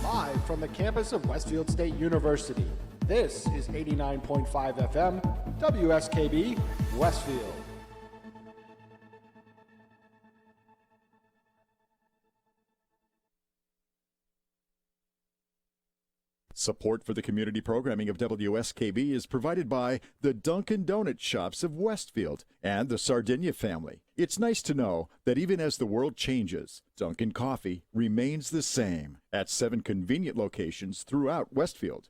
Live from the campus of Westfield State University, this is 89.5 FM, WSKB, Westfield. Support for the community programming of WSKB is provided by the Dunkin' Donut Shops of Westfield and the Sardinia family. It's nice to know that even as the world changes, Dunkin' Coffee remains the same at 7 convenient locations throughout Westfield.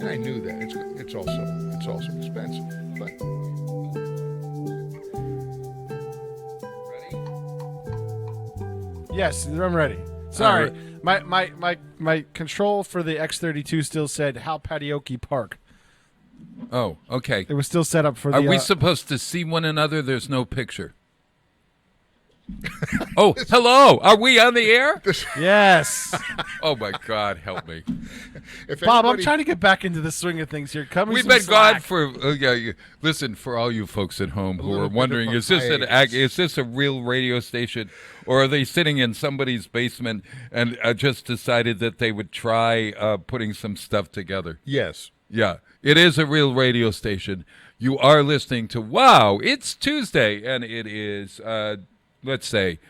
I knew that. It's also expensive. But ready? Yes, I'm ready. Sorry, my control for the X32 still said Hal Patioki Park. Oh, okay. It was still set up for the. Are we supposed to see one another? There's no picture. Oh, hello. Are we on the air? Yes. Oh, my God. Help me. Bob, I'm trying to get back into the swing of things here. We've been gone for, listen, for all you folks at home who are wondering, is this a real radio station, or are they sitting in somebody's basement and just decided that they would try putting some stuff together? Yes. Yeah, it is a real radio station. You are listening to, wow, it's Tuesday, and it is... let's say,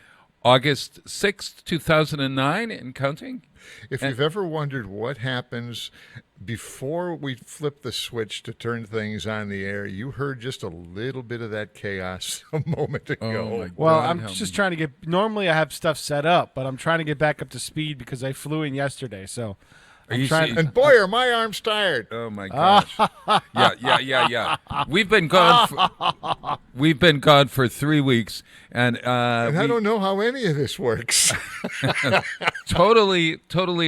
August 6th, 2009, and counting. If you've ever wondered what happens before we flip the switch to turn things on the air, you heard just a little bit of that chaos a moment ago. Well, God, I'm help just me. trying to get. Normally, I have stuff set up, but I'm trying to get back up to speed because I flew in yesterday. So I'm you trying. see- And boy, are my arms tired. Oh my gosh! yeah. We've been gone for 3 weeks, and And I don't know how any of this works. totally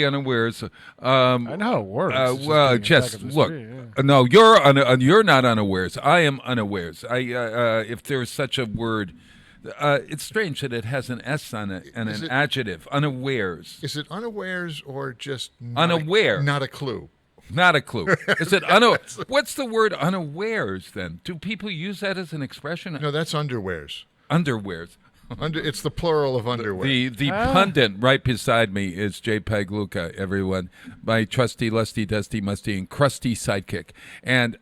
unawares. I know how it works. It's just Well, getting it just back up to look. speed, yeah. No, you're not unawares. I am unawares. If there's such a word, it's strange that it has an S on it and Is an it- adjective. Unawares, Is it unawares or just not Unaware. not a clue? not a clue. Is it What's the word unawares then? Do people use that as an expression? No, that's underwears. Underwears. It's the plural of underwear. The pundit right beside me is JPEG Luca, everyone, my trusty, lusty, dusty, musty, and crusty sidekick. And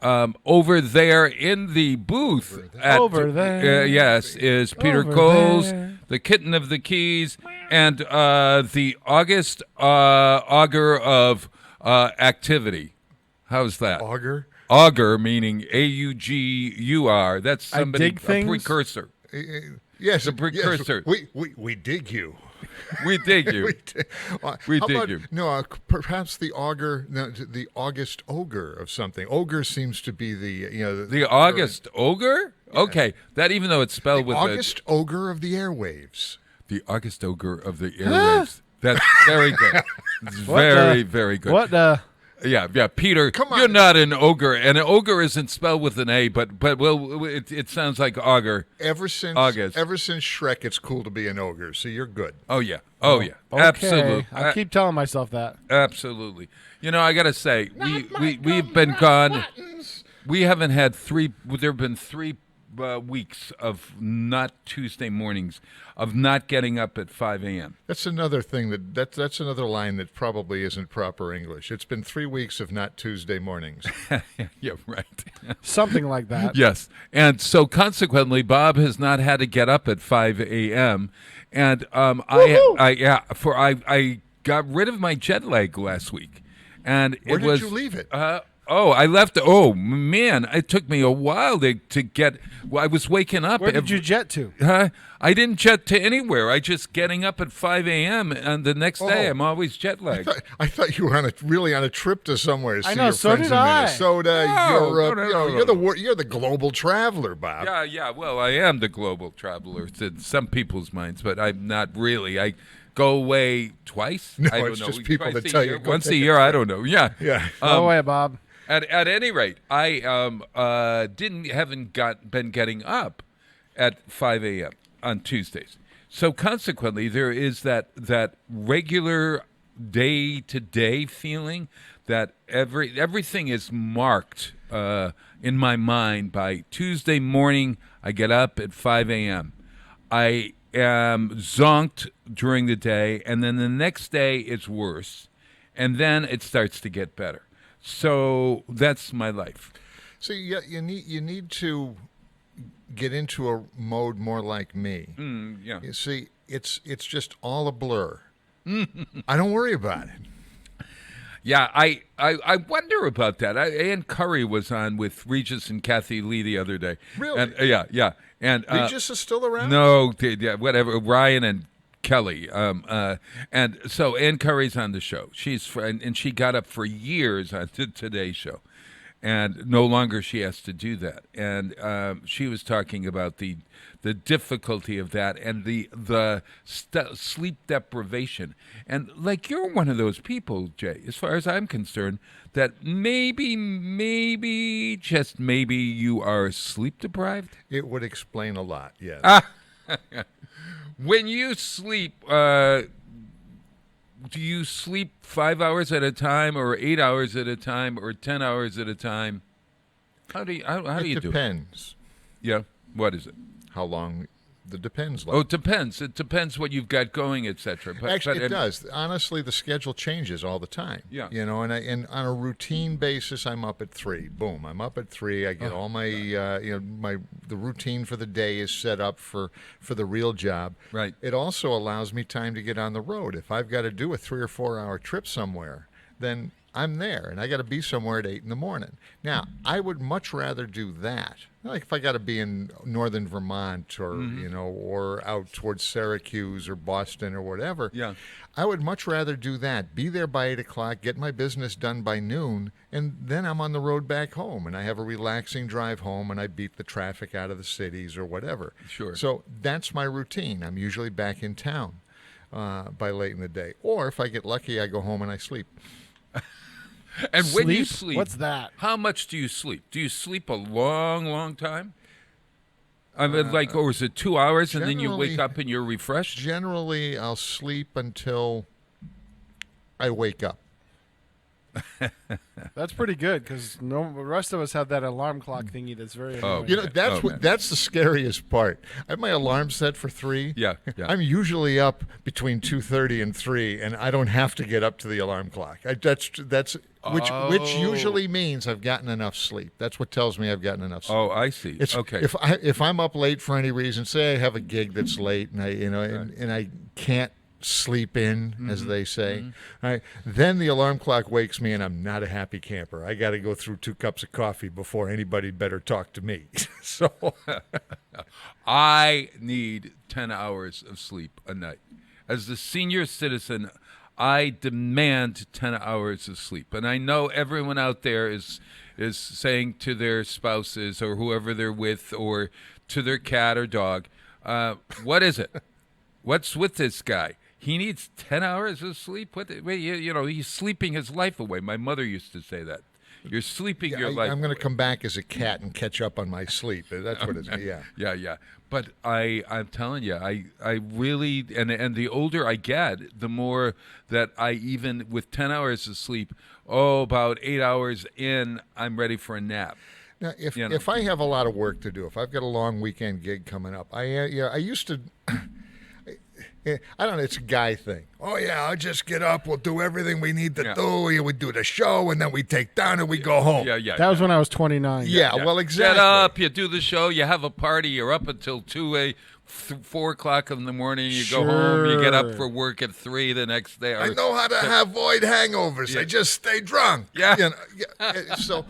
over there in the booth, Over there. yes, is Peter Over Coles, there. the kitten of the keys, and the August augur of activity. How's that? Auger. Augur meaning AUGUR. That's somebody, dig a things? precursor. Yes, The precursor. Yes, we dig you. We dig you. We How dig about, you. No, perhaps the auger, no, the August ogre of something. Ogre seems to be The August ogre? Okay, that even though it's spelled with August ogre of the airwaves. the August ogre of the airwaves. That's very good. It's What very, the- very good. What? Yeah, Peter, Come on. you're not an ogre, and an ogre isn't spelled with an A, but well, it sounds like auger. Ever since August. Shrek, it's cool to be an ogre. So you're good. Oh yeah, Okay. absolutely. I keep telling myself that. Absolutely. You know, I got to say, we've been gone. We haven't had three. There have been 3 weeks of not Tuesday mornings, of not getting up at 5 a.m. That's another thing that's another line that probably isn't proper English. It's been 3 weeks of not Tuesday mornings. Yeah, right. Something like that. Yes, and so consequently, Bob has not had to get up at 5 a.m. And I got rid of my jet lag last week, and Where it did was. you leave it? I left. Oh man, it took me a while to get. Well, I was waking up. Where did you jet to? I didn't jet to anywhere. I just getting up at 5 a.m. and the next day Oh. I'm always jet lagged. I thought you were really on a trip to somewhere. To I see know, your so friends did in I. Minnesota. No, no. You're the global traveler, Bob. Yeah. Well, I am the global traveler in some people's minds, but I'm not really. I go away twice. No, I don't it's know. just people Twice that a tell you, year, go once a take a year. I don't know. Yeah. Yeah. Go away, Bob. At any rate, I haven't been getting up at 5 a.m. on Tuesdays. So consequently, there is that regular day-to-day feeling that everything is marked in my mind by Tuesday morning. I get up at 5 a.m. I am zonked during the day, and then the next day it's worse, and then it starts to get better. So that's my life. So you need to get into a mode more like me. Yeah. You see, it's just all a blur. I don't worry about it. Yeah, I wonder about that. Ann Curry was on with Regis and Kathy Lee the other day. Really? And, yeah. And Regis is still around? no, whatever. Ryan and Kelly. And so Ann Curry's on the show. And she got up for years on Today's Show, and no longer she has to do that. And she was talking about the difficulty of that and the sleep deprivation. And like, you're one of those people, Jay, as far as I'm concerned, that maybe, just maybe, you are sleep deprived. It would explain a lot, yes. When you sleep, do you sleep 5 hours at a time, or 8 hours at a time, or 10 hours at a time? How do you do it? Depends Yeah. What is it? how long the depends. Oh, it depends. It depends what you've got going, etc. Actually, it does. Honestly, the schedule changes all the time. Yeah. And on a routine basis, I'm up at 3. Boom, I'm up at 3. I get all my, the routine for the day is set up for the real job. Right. It also allows me time to get on the road. If I've got to do a 3 or 4 hour trip somewhere, then I'm there, and I got to be somewhere at 8 in the morning. Now, I would much rather do that. Like if I got to be in northern Vermont or or out towards Syracuse or Boston or whatever. Yeah. I would much rather do that. Be there by 8 o'clock, get my business done by noon, and then I'm on the road back home, and I have a relaxing drive home, and I beat the traffic out of the cities or whatever. Sure. So that's my routine. I'm usually back in town by late in the day, or if I get lucky, I go home and I sleep. And when you sleep, What's that? How much do you sleep? Do you sleep a long, long time? I mean, or is it 2 hours and then you wake up and you're refreshed? Generally, I'll sleep until I wake up. That's pretty good because the rest of us have that alarm clock thingy that's very annoying. That's the scariest part. I have my alarm set for 3. Yeah. I'm usually up between 2:30 and 3, and I don't have to get up to the alarm clock. Which usually means I've gotten enough sleep. That's what tells me I've gotten enough sleep. Oh, I see. Okay. If I'm up late for any reason, say I have a gig that's late, and and I can't sleep in, as they say, right? Then the alarm clock wakes me, and I'm not a happy camper. I got to go through 2 cups of coffee before anybody better talk to me. So I need 10 hours of sleep a night. As the senior citizen, I demand 10 hours of sleep. And I know everyone out there is saying to their spouses or whoever they're with or to their cat or dog, what is it? What's with this guy? He needs 10 hours of sleep? He's sleeping his life away. My mother used to say that. You're sleeping your life I'm going to away. come back as a cat and catch up on my sleep. That's what it's, yeah. Yeah. But I'm telling you, I really, and the older I get, the more that I even, with 10 hours of sleep, about 8 hours in, I'm ready for a nap. Now, if I have a lot of work to do, if I've got a long weekend gig coming up, I used to... I don't know, it's a guy thing. Oh, yeah, I'll just get up. We'll do everything we need to do. We do the show, and then we take down and we go home. Yeah. That was when I was 29. Yeah, well, exactly. Get up, you do the show, you have a party, you're up until 4 o'clock in the morning, you go home, you get up for work at 3 the next day. I know how to avoid hangovers. I just stay drunk. Yeah. So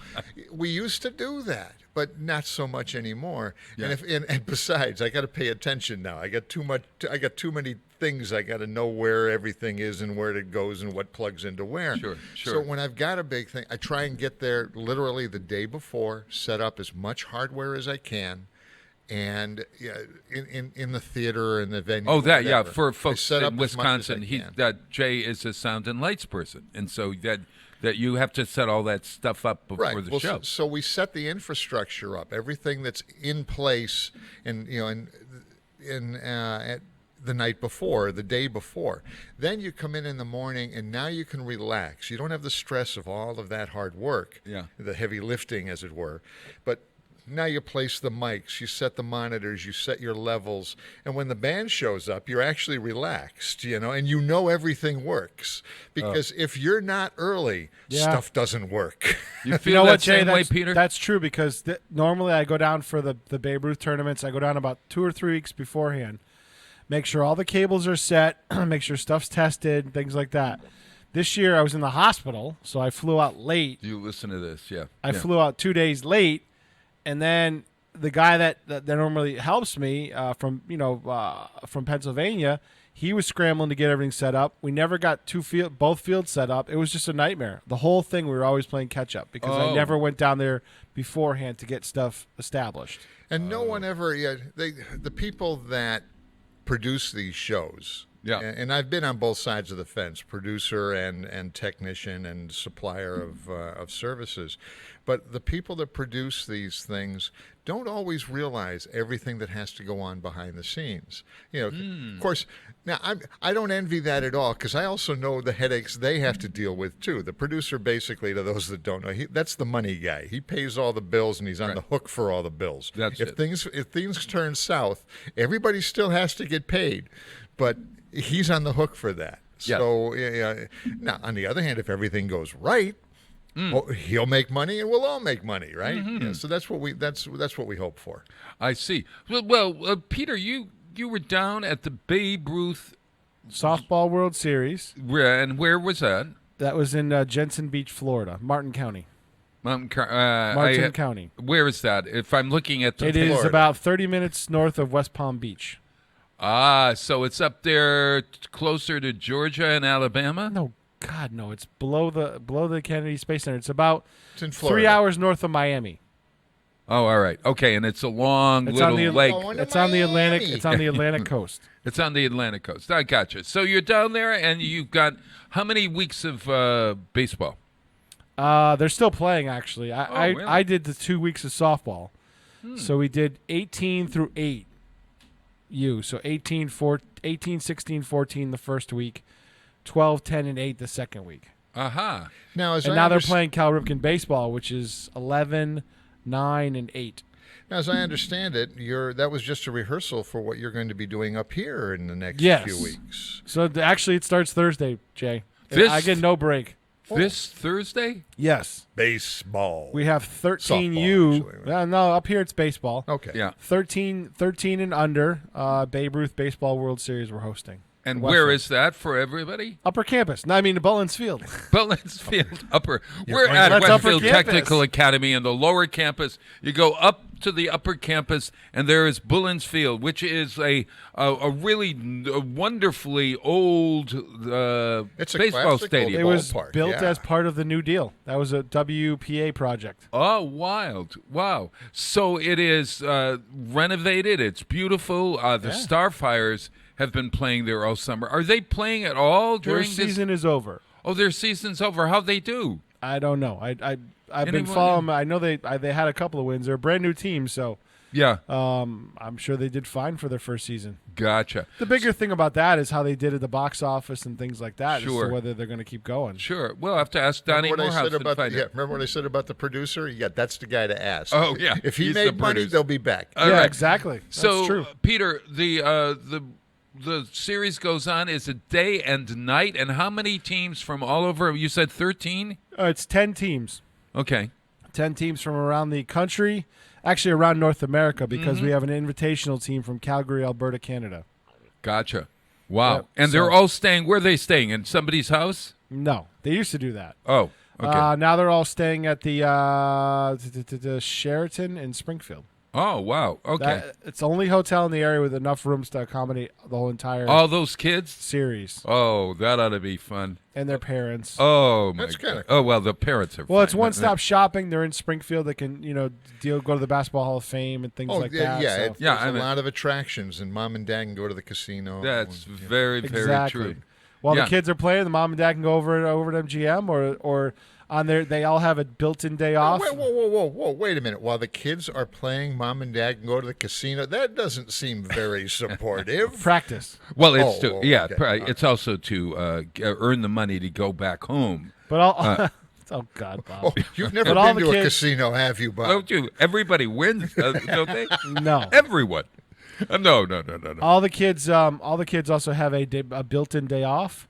we used to do that, but not so much anymore. Yeah. And besides, I got to pay attention now. I got too many things. I got to know where everything is and where it goes and what plugs into where. Sure. So when I've got a big thing, I try and get there literally the day before, set up as much hardware as I can. And in the theater and the venue. Oh, that, whatever. for folks set up in as much as I Wisconsin, can. Jay is a sound and lights person. And so that you have to set all that stuff up before the show. So we set the infrastructure up, everything that's in place, and at the night before, the day before. Then you come in the morning, and now you can relax. You don't have the stress of all of that hard work, the heavy lifting, as it were. But now you place the mics, you set the monitors, you set your levels, and when the band shows up, you're actually relaxed, and you know everything works. Because if you're not early, stuff doesn't work. You feel what, same Jay? way, Peter? That's true because normally I go down for the Babe Ruth tournaments. I go down about 2 or 3 weeks beforehand, make sure all the cables are set, make sure stuff's tested, things like that. This year I was in the hospital, so I flew out late. You listen to this, yeah. I flew out 2 days late. And then the guy that normally helps me from Pennsylvania, he was scrambling to get everything set up. We never got both fields set up. It was just a nightmare. The whole thing, we were always playing catch up because I never went down there beforehand to get stuff established. And no one ever, the people that produce these shows, Yeah. And I've been on both sides of the fence, producer and technician and supplier of services. But the people that produce these things don't always realize everything that has to go on behind the scenes. Of course, now I don't envy that at all, because I also know the headaches they have to deal with too. The producer, basically, to those that don't know, that's the money guy. He pays all the bills and he's on the hook for all the bills. If things turn south, everybody still has to get paid, but he's on the hook for that. Yes. So now, on the other hand, if everything goes right, well, he'll make money and we'll all make money, right? Yeah, so that's what we hope for. I see. Well, Peter, you were down at the Babe Ruth Softball World Series. and where was that? That was in Jensen Beach, Florida, Martin County. Martin County. Where is that? If I'm looking at the It is about 30 minutes north of West Palm Beach. So it's up there closer to Georgia and Alabama? No, God, no. It's below the Kennedy Space Center. It's about It's in Florida. 3 hours north of Miami. Oh, all right. Okay, and it's a long It's little on the lake. It's on the Atlantic. It's on the Atlantic coast. It's on the Atlantic coast. I gotcha. So you're down there, and you've got how many weeks of baseball? They're still playing, actually. Really? I did the 2 weeks of softball. So we did 18 through 8 U. So 18, 16, 14 the first week, 12, 10, and 8 the second week. Aha. Now, Now they're playing Cal Ripken baseball, which is 11, 9, and 8. Now, as I understand it, that was just a rehearsal for what you're going to be doing up here in the next few weeks. So actually, it starts Thursday, Jay. This- I get no break. This Thursday? Yes. Baseball. We have 13 Softball, U. actually, No, up here it's baseball. Okay. Yeah. 13 and under, Babe Ruth Baseball World Series we're hosting. And Western. where is that for everybody? Upper campus. No, I mean, Bullens Field. Bullens Field Upper. We're going at to- That's upper Westfield campus. Technical Academy in the lower campus. You go up to the upper campus, and there is Bullens Field, which is a really wonderfully old It's a baseball classic stadium. It was Ballpark, built yeah. as part of the New Deal. That was a WPA project. Oh, wild. Wow. So it is renovated. It's beautiful. The Starfires have been playing there all summer. Are they playing at all Their during this? season is over. Oh, their season's over. How'd they do? I don't know. I've been Anyone- following them. I know they had a couple of wins. They're a brand new team, so Yeah. I'm sure they did fine for their first season. Gotcha. The bigger thing about that is how they did at the box office and things like that. Sure. As to whether they're going to keep going. Sure. We'll have to ask Donnie Remember what I Morehouse said and about find out. remember what I said about the producer? Yeah, that's the guy to ask. Oh, yeah. If he He's the made money, producer. they'll be back. All yeah, right. exactly. That's So, true. Peter, the series goes on. Is it day and night? And how many teams from all over? You said 13? It's 10 teams. Okay. 10 teams from around the country, actually around North America, because Mm-hmm. we have an invitational team from Calgary, Alberta, Canada. Gotcha. Wow. Yep, And they're so- all staying. Where are they staying? In somebody's house? No, they used to do that. Oh, okay. Now they're all staying at the Sheraton in Springfield. Oh, wow. Okay. It's the only hotel in the area with enough rooms to accommodate the whole entire All those kids? series Oh, that ought to be fun. and their parents. Oh, my That's God. kinda Oh, well, the parents are Well, it's fine. one-stop shopping. They're in Springfield. They can, go to the Basketball Hall of Fame and things like yeah, that. yeah. so- Yeah, There's I a mean- lot of attractions, and mom and dad can go to the casino. That's and, very, very exactly. true. While Yeah. the kids are playing, the mom and dad can go over to MGM or on their. They all have a built-in day off. Whoa! Wait a minute. While the kids are playing, mom and dad can go to the casino. That doesn't seem very supportive. Practice. Well, it's Oh, okay. it's also to earn the money to go back home. But all. Oh God, Bob. Oh, you've never But all been the to a kids- casino, have you, Bob? Don't you? Everybody wins, don't they? No. Everyone. No. All the kids also have a built-in day off,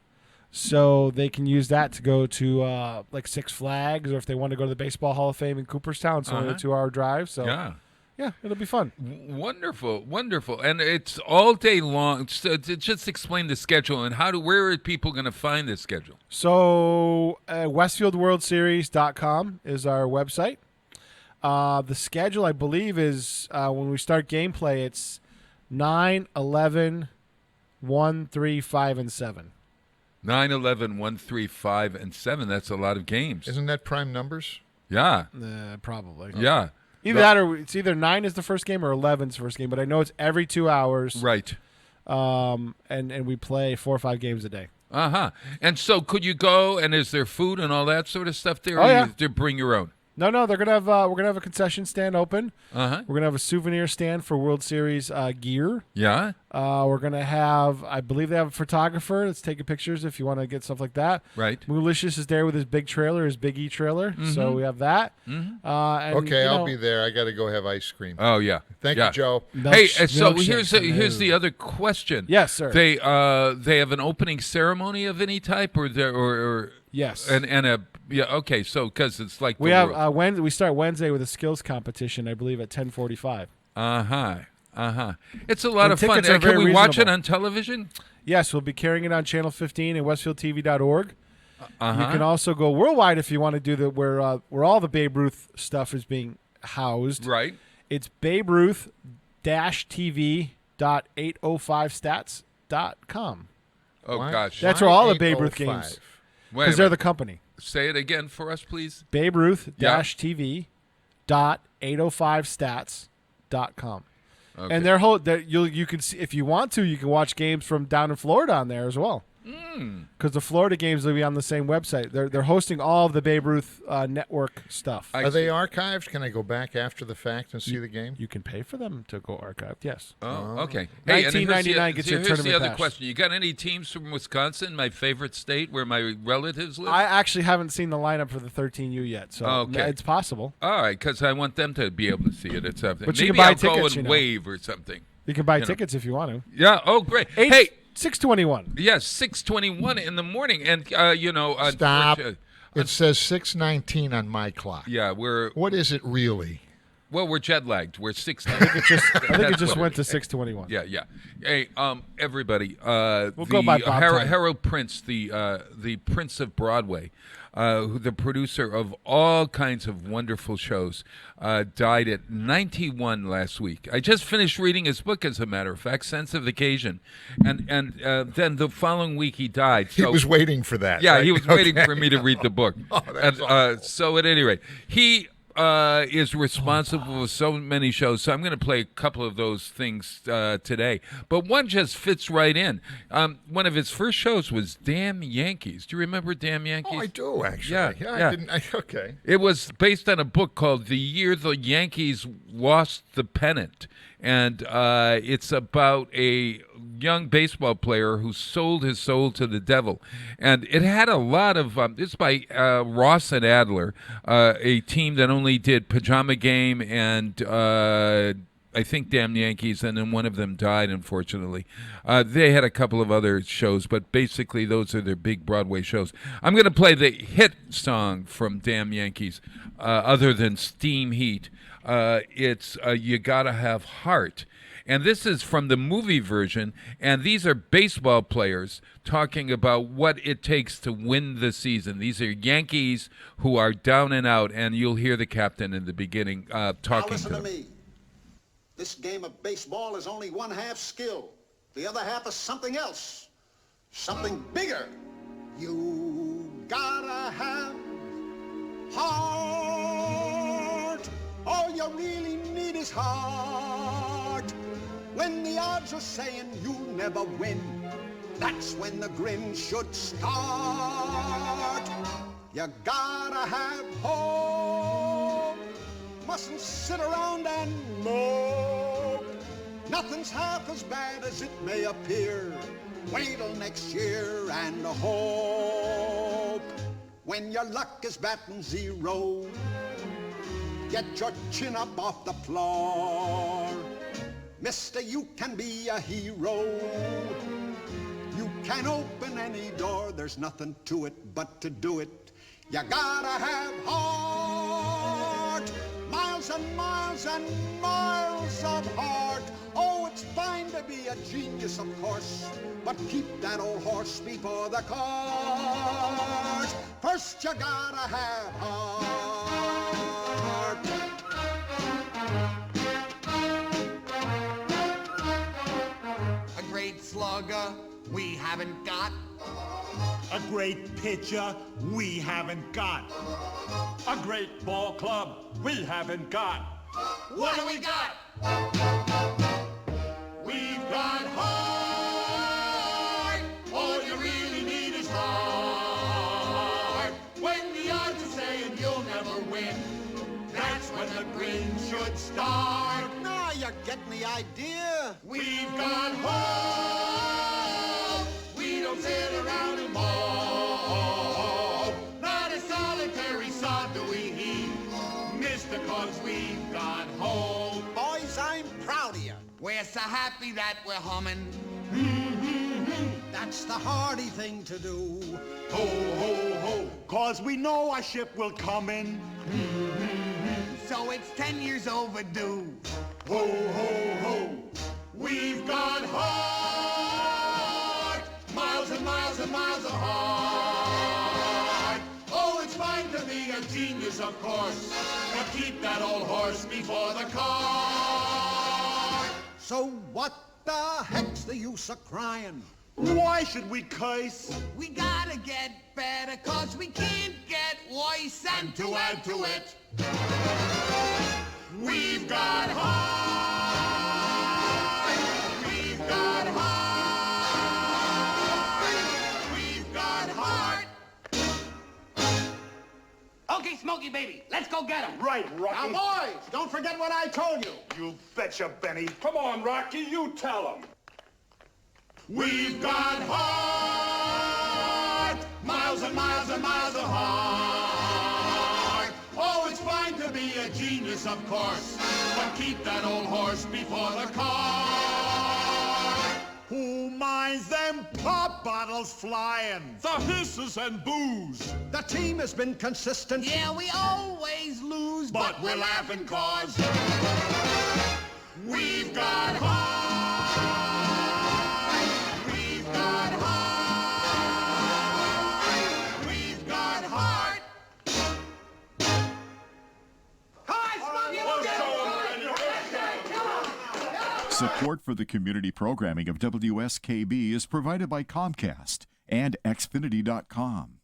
so they can use that to go to like Six Flags, or if they want to go to the Baseball Hall of Fame in Cooperstown. It's only a 2-hour drive. So Yeah. it'll be fun. Wonderful. And it's all day long. So just explain the schedule and where are people going to find this schedule? So WestfieldWorldSeries.com is our website. The schedule, I believe, is when we start gameplay, it's 9, 11, 1, 3, 5, and 7. 9, 11, 1, 3, 5, and 7. That's a lot of games. Isn't that prime numbers? Yeah. Probably. Yeah. Either that or it's either 9 is the first game or 11 is the first game, but I know it's every 2 hours. Right. and we play 4 or 5 games a day. And so could you go, and is there food and all that sort of stuff there? Oh, or yeah. You to bring your own? No, they're gonna have we're gonna have a concession stand open. Uh-huh. We're gonna have a souvenir stand for World Series gear. Yeah. We're gonna have, I believe they have a photographer that's taking pictures if you want to get stuff like that. Right. Moolicious is there with his big trailer, his Big E trailer. So we have that. And, Okay, I'll be there. I got to go have ice cream. Oh, yeah. Thank Yeah. you, Joe. Hey, so Milkshakes. here's the other question. Yes, sir. They have an opening ceremony of any type, or Yes. and a okay, so because it's like We the have we start Wednesday with a skills competition, I believe, at 10:45. It's a lot And of fun. tickets are Can we very watch it reasonable. on television? Yes, we'll be carrying it on Channel 15 and WestfieldTV.org. You can also go worldwide if you want to do where all the Babe Ruth stuff is being housed. Right. It's Babe Ruth-TV.805stats.com. Oh Why- gosh. That's why where all the Babe Ruth 805? games, Wait a because they're minute. the company. Say it again for us, please. Babe Ruth-TV.805stats.com. Okay. And you can see, if you want to, you can watch games from down in Florida on there as well. Because the Florida games will be on the same website. They're hosting all of the Babe Ruth network stuff. I Are they see. archived? Can I go back after the fact and see the game? You can pay for them to go archived. Yes. Oh, okay. $19.99 and here's gets you a here's the tournament other pass. question. You got any teams from Wisconsin, my favorite state, where my relatives live? I actually haven't seen the lineup for the 13U yet, so Okay. it's possible. All right, because I want them to be able to see it or something. But you Maybe can buy I'll go tickets, and you know. wave or something. You can buy You know. tickets if you want to. Yeah. Oh, great. Hey. 6:21. Yes, 6:21 in the morning, and Stop. unfortunately- It says 6:19 on my clock. Yeah, we're What is it really? jet lagged. We're 6. I think it just went to 6:21. Yeah. Hey, everybody. We'll go by Bob time. Harold Prince, the Prince of Broadway, the producer of all kinds of wonderful shows, died at 91 last week. I just finished reading his book, as a matter of fact, Sense of Occasion, and then the following week he died. He So- was waiting for that. Yeah, right? he was waiting for me to read the book. That's So at any rate, he is responsible for so many shows. So I'm going to play a couple of those things today. But one just fits right in. One of his first shows was Damn Yankees. Do you remember Damn Yankees? Oh, I do, actually. Yeah. I didn't. Okay. It was based on a book called The Year the Yankees Lost the Pennant. And it's about a young baseball player who sold his soul to the devil. And it had a lot of, it's by Ross and Adler, a team that only did Pajama Game and I think Damn Yankees, and then one of them died, unfortunately. They had a couple of other shows, but basically those are their big Broadway shows. I'm going to play the hit song from Damn Yankees, other than Steam Heat. It's You Gotta Have Heart. And this is from the movie version, and these are baseball players talking about what it takes to win the season. These are Yankees who are down and out, and you'll hear the captain in the beginning Now talking listen to to them. me. This game of baseball is only one half skill. The other half is something else. Something bigger. You gotta have heart. All you really need is heart. When the odds are saying you'll never win, that's when the grin should start. You gotta have hope. Mustn't sit around and mope. Nothing's half as bad as it may appear. Wait till next year and hope. When your luck is batting zero, get your chin up off the floor. Mister, you can be a hero. You can open any door. There's nothing to it but to do it. You gotta have heart. Miles and miles and miles of heart. Oh, it's fine to be a genius, of course, but keep that old horse before the cart. First you gotta have heart. A great slugger we haven't got. A great pitcher we haven't got. A great ball club we haven't got. What do we got? We've got heart. win. That's when the grin should start. Now you're getting the idea. We've got hope. We don't sit around and mope. Not a solitary sod do we heave, Mr. Cause we've got hope. Boys, I'm proud of you. We're so happy that we're humming. That's the hardy thing to do. Ho, ho, ho, cause we know our ship will come in. So it's 10 years overdue. Ho, ho, ho. We've got heart. Miles and miles and miles of heart. Oh, it's fine to be a genius, of course, but keep that old horse before the cart. So what the heck's the use of crying? Why should we curse? We gotta get better, cause we can't get worse. And to add to it, we've got heart. We've got heart. We've got heart. Okay, Smokey baby, let's go get him. Right, Rocky. Now, boys, don't forget what I told you. You betcha, Benny. Come on, Rocky, you tell him. We've got heart. Miles and miles and miles of heart. Oh, it's fine to be a genius, of course, but keep that old horse before the cart. Who minds them pop bottles flying? The hisses and booze. The team has been consistent. Yeah, we always lose, but we're laughing cause we've got heart. We've got heart. We've got heart. Support for the community programming of WSKB is provided by Comcast and Xfinity.com,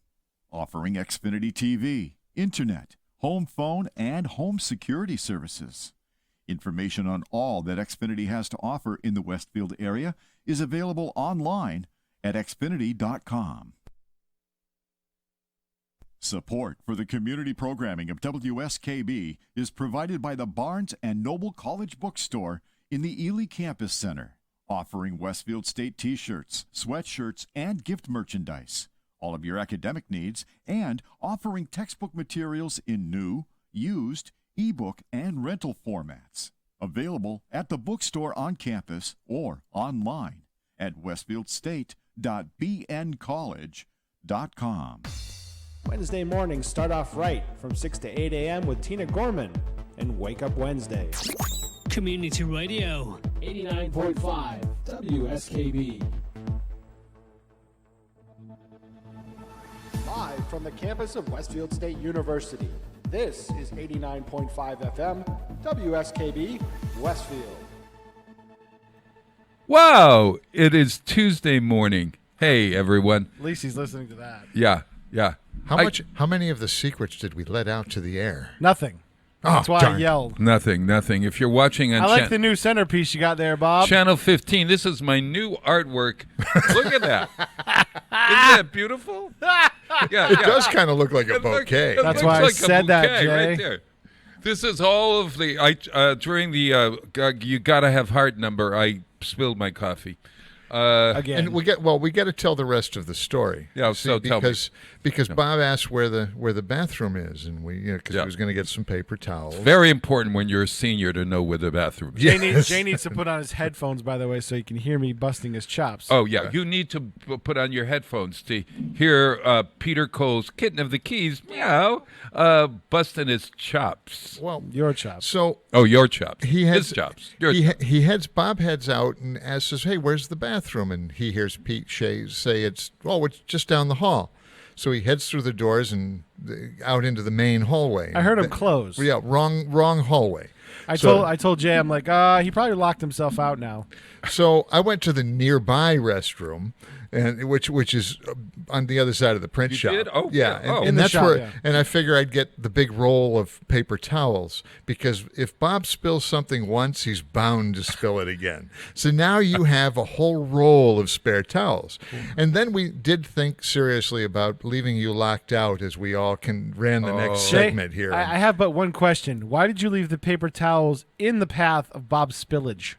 offering Xfinity TV, Internet, home phone, and home security services. Information on all that Xfinity has to offer in the Westfield area is available online at Xfinity.com. Support for the community programming of WSKB is provided by the Barnes & Noble College Bookstore in the Ely Campus Center, offering Westfield State t-shirts, sweatshirts, and gift merchandise, all of your academic needs, and offering textbook materials in new, used, ebook, and rental formats. Available at the bookstore on campus or online at westfieldstate.bncollege.com. Wednesday mornings start off right from 6 to 8 a.m. with Tina Gorman and Wake Up Wednesday. Community Radio. 89.5 WSKB. Live from the campus of Westfield State University, this is 89.5 FM WSKB Westfield. Wow, it is Tuesday morning. Hey, everyone. At least he's listening to that. Yeah. How many of the secrets did we let out to the air? Nothing. That's why I yelled. Nothing. If you're watching on I like the new centerpiece you got there, Bob. Channel 15, this is my new artwork. Look at that. Isn't that beautiful? Yeah, It does kind of look like a bouquet. That's why I said that, Jay. Right there. This is all of the during the you gotta have heart number. I spilled my coffee. Again, And we get to tell the rest of the story. Yeah, so tell me. Because Bob asked where the bathroom is, and because he was going to get some paper towels. Very important when you're a senior to know where the bathroom is. Jay needs to put on his headphones, by the way, so he can hear me busting his chops. Oh, yeah. You need to put on your headphones to hear Peter Cole's Kitten of the Keys, meow, busting his chops. Well, Your chops. so Your chops. His chops. Your chops. Bob heads out and asks, "Hey, where's the bathroom?" And he hears Pete Shea say, "It's just down the hall." So he heads through the doors and out into the main hallway. I heard him close. Yeah, wrong hallway. I So- told Jay, I'm like, he probably locked himself out now. So I went to the nearby restroom, and which is on the other side of the print shop. did? Oh, yeah. yeah. Oh. And In the that's shop, where. yeah. And I figure I'd get the big roll of paper towels because if Bob spills something once, he's bound to spill it again. So now you have a whole roll of spare towels. And then we did think seriously about leaving you locked out as we all ran the next segment here. I have but one question. Why did you leave the paper towels in the path of Bob's spillage?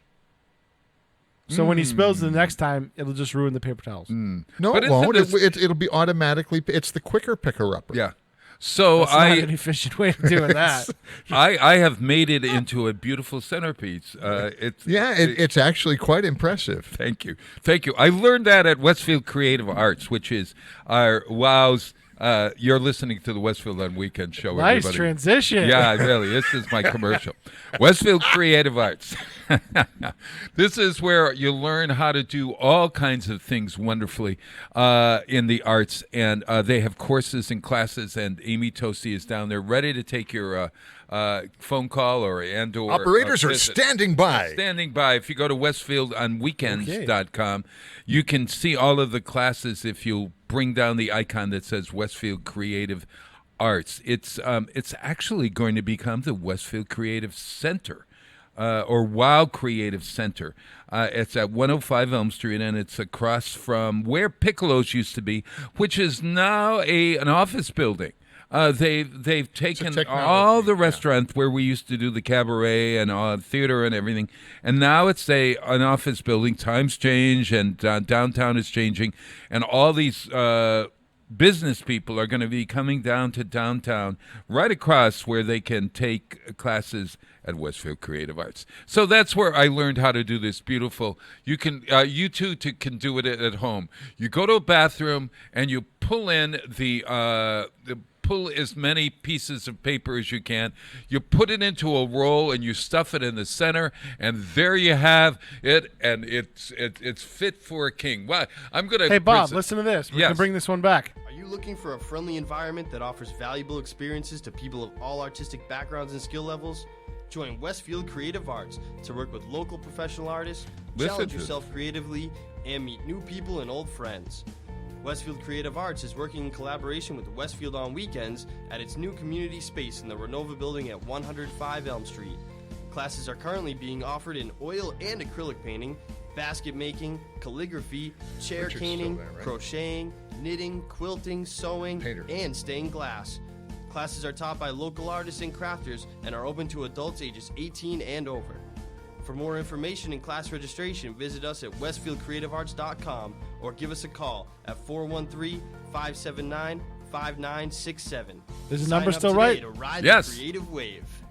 So when he spills the next time, it'll just ruin the paper towels. No, But it isn't won't. this- It'll be automatically. It's the quicker picker-upper. Yeah. So That's not an efficient way of doing that. I have made it into a beautiful centerpiece. It's actually quite impressive. Thank you. I learned that at Westfield Creative Arts, which is our WOW's. You're listening to the Westfield on Weekend show. Nice everybody. transition. Yeah, really. This is my commercial. Westfield Creative Arts. This is where you learn how to do all kinds of things wonderfully in the arts. And they have courses and classes, and Amy Tosi is down there ready to take your phone call or Operators are visit. standing by. Standing by. If you go to westfieldonweekends.com, you can see all of the classes if you bring down the icon that says Westfield Creative Arts. It's actually going to become the Westfield Creative Center, or WOW Creative Center. It's at 105 Elm Street, and it's across from where Piccolo's used to be, which is now an office building. They've taken all the restaurants where we used to do the cabaret and theater and everything, and now it's an office building. Times change, and downtown is changing, and all these business people are going to be coming down to downtown, right across where they can take classes at Westfield Creative Arts. So that's where I learned how to do this beautiful. You can, you too can do it at home. You go to a bathroom and you pull in pull as many pieces of paper as you can. You put it into a roll and you stuff it in the center, and there you have it. And it's fit for a king. Well, I'm gonna. Hey Bob, listen to this. We're Yes. gonna bring this one back. Are you looking for a friendly environment that offers valuable experiences to people of all artistic backgrounds and skill levels? Join Westfield Creative Arts to work with local professional artists, challenge yourself creatively, and meet new people and old friends. Westfield Creative Arts is working in collaboration with Westfield on Weekends at its new community space in the Renova building at 105 Elm Street. Classes are currently being offered in oil and acrylic painting, basket making, calligraphy, chair Richard's caning, still there, right? crocheting, knitting, quilting, sewing, Painter. and stained glass. Classes are taught by local artists and crafters and are open to adults ages 18 and over. For more information and class registration, visit us at westfieldcreativearts.com or give us a call at 413-579-5967. Is the Sign number up still today right? to ride Yes. the creative wave.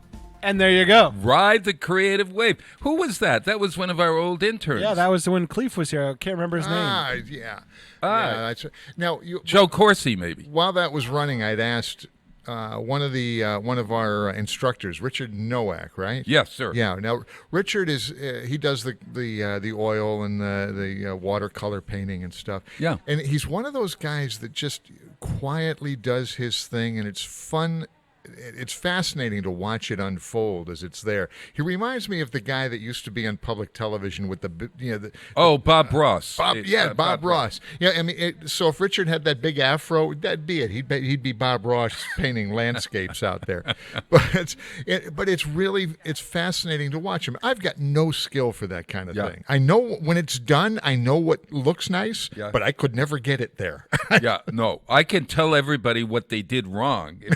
And there you go. Ride the creative wave. Who was that? That was one of our old interns. Yeah, that was when Cleef was here. I can't remember his name. Yeah. Ah. Yeah, that's, now, Joe Corsi, maybe. while that was running, I'd asked one of our instructors, Richard Nowak, right? Yes, sir. Yeah. Now Richard is he does the oil and the watercolor painting and stuff. Yeah. And he's one of those guys that just quietly does his thing, and it's fun. It's fascinating to watch it unfold as it's there. He reminds me of the guy that used to be on public television with Bob Ross. Bob Ross. Yeah, I mean, so if Richard had that big afro, that'd be it. He'd be Bob Ross painting landscapes out there. But it's fascinating to watch him. I've got no skill for that kind of thing. I know when it's done, I know what looks nice, but I could never get it there. Yeah, no. I can tell everybody what they did wrong if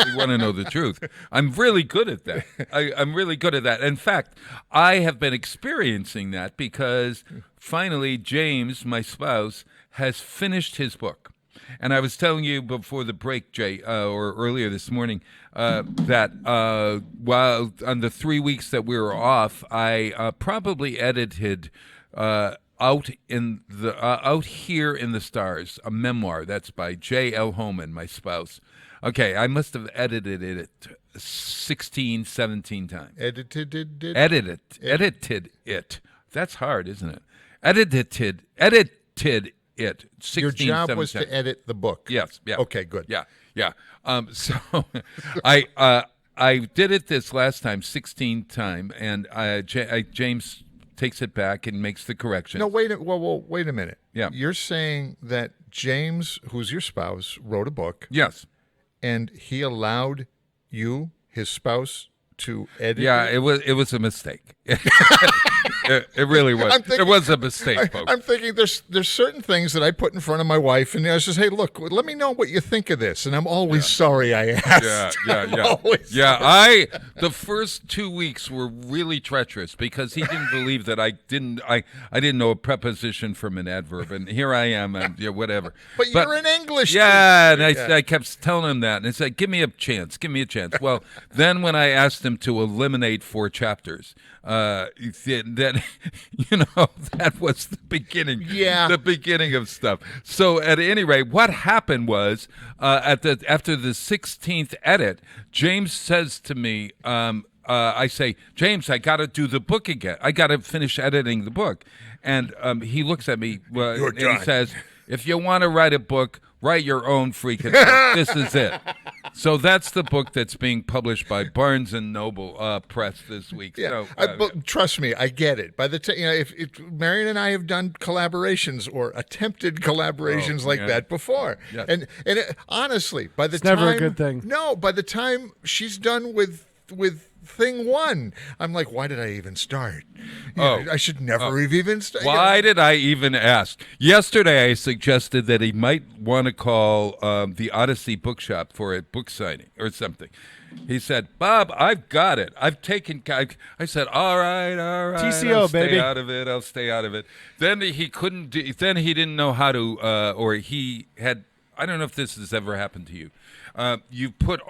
you want to know the truth. I'm really good at that. I'm really good at that. In fact, I have been experiencing that because finally James, my spouse, has finished his book. And I was telling you before the break, Jay, or earlier this morning, that while on the 3 weeks that we were off, I probably edited Out Here in the Stars, a memoir. That's by J.L. Homan, my spouse. Okay, I must have edited it 16, 17 times. Edited it. That's hard, isn't it? Edited it 16, Your job 17 was times. to edit the book. Yes. Yeah. Okay, good. Yeah. So I did it this last time 16 time, and James takes it back and makes the correction. No, wait a minute. Yeah. You're saying that James, who's your spouse, wrote a book. Yes. And he allowed you, his spouse, to edit Yeah, it? it was a mistake. It really was. It was a mistake, folks. I'm thinking there's certain things that I put in front of my wife, and I says, "Hey, look, let me know what you think of this." And I'm always sorry I asked. Yeah. The first 2 weeks were really treacherous because he didn't believe that I didn't know a preposition from an adverb, and here I am, and whatever. But you're an English Yeah, teacher. and I kept telling him that, and I said, "Give me a chance, give me a chance." Well, then when I asked him to eliminate 4 chapters, then that was the beginning. Yeah, the beginning of stuff. So at any rate, what happened was after the 16th edit, James says to me, I say, "James, I got to do the book again. I got to finish editing the book." And he looks at me and he says, "If you want to write a book, write your own freaking book. This is it." So that's the book that's being published by Barnes and Noble Press this week. Yeah, So, but trust me, I get it. By the time if Marion and I have done collaborations or attempted collaborations that before, and honestly, by the it's time never a good thing. No, by the time she's done with thing 1, I'm like, why did I even start? I should never have even started. Why did I even ask? Yesterday, I suggested that he might want to call the Odyssey Bookshop for a book signing or something. He said, "Bob, I've got it. I've taken." I said, "All right. TCO, I'll stay baby. out of it. I'll stay out of it." Then he couldn't. Then he didn't know how to, or he had. I don't know if this has ever happened to you. You put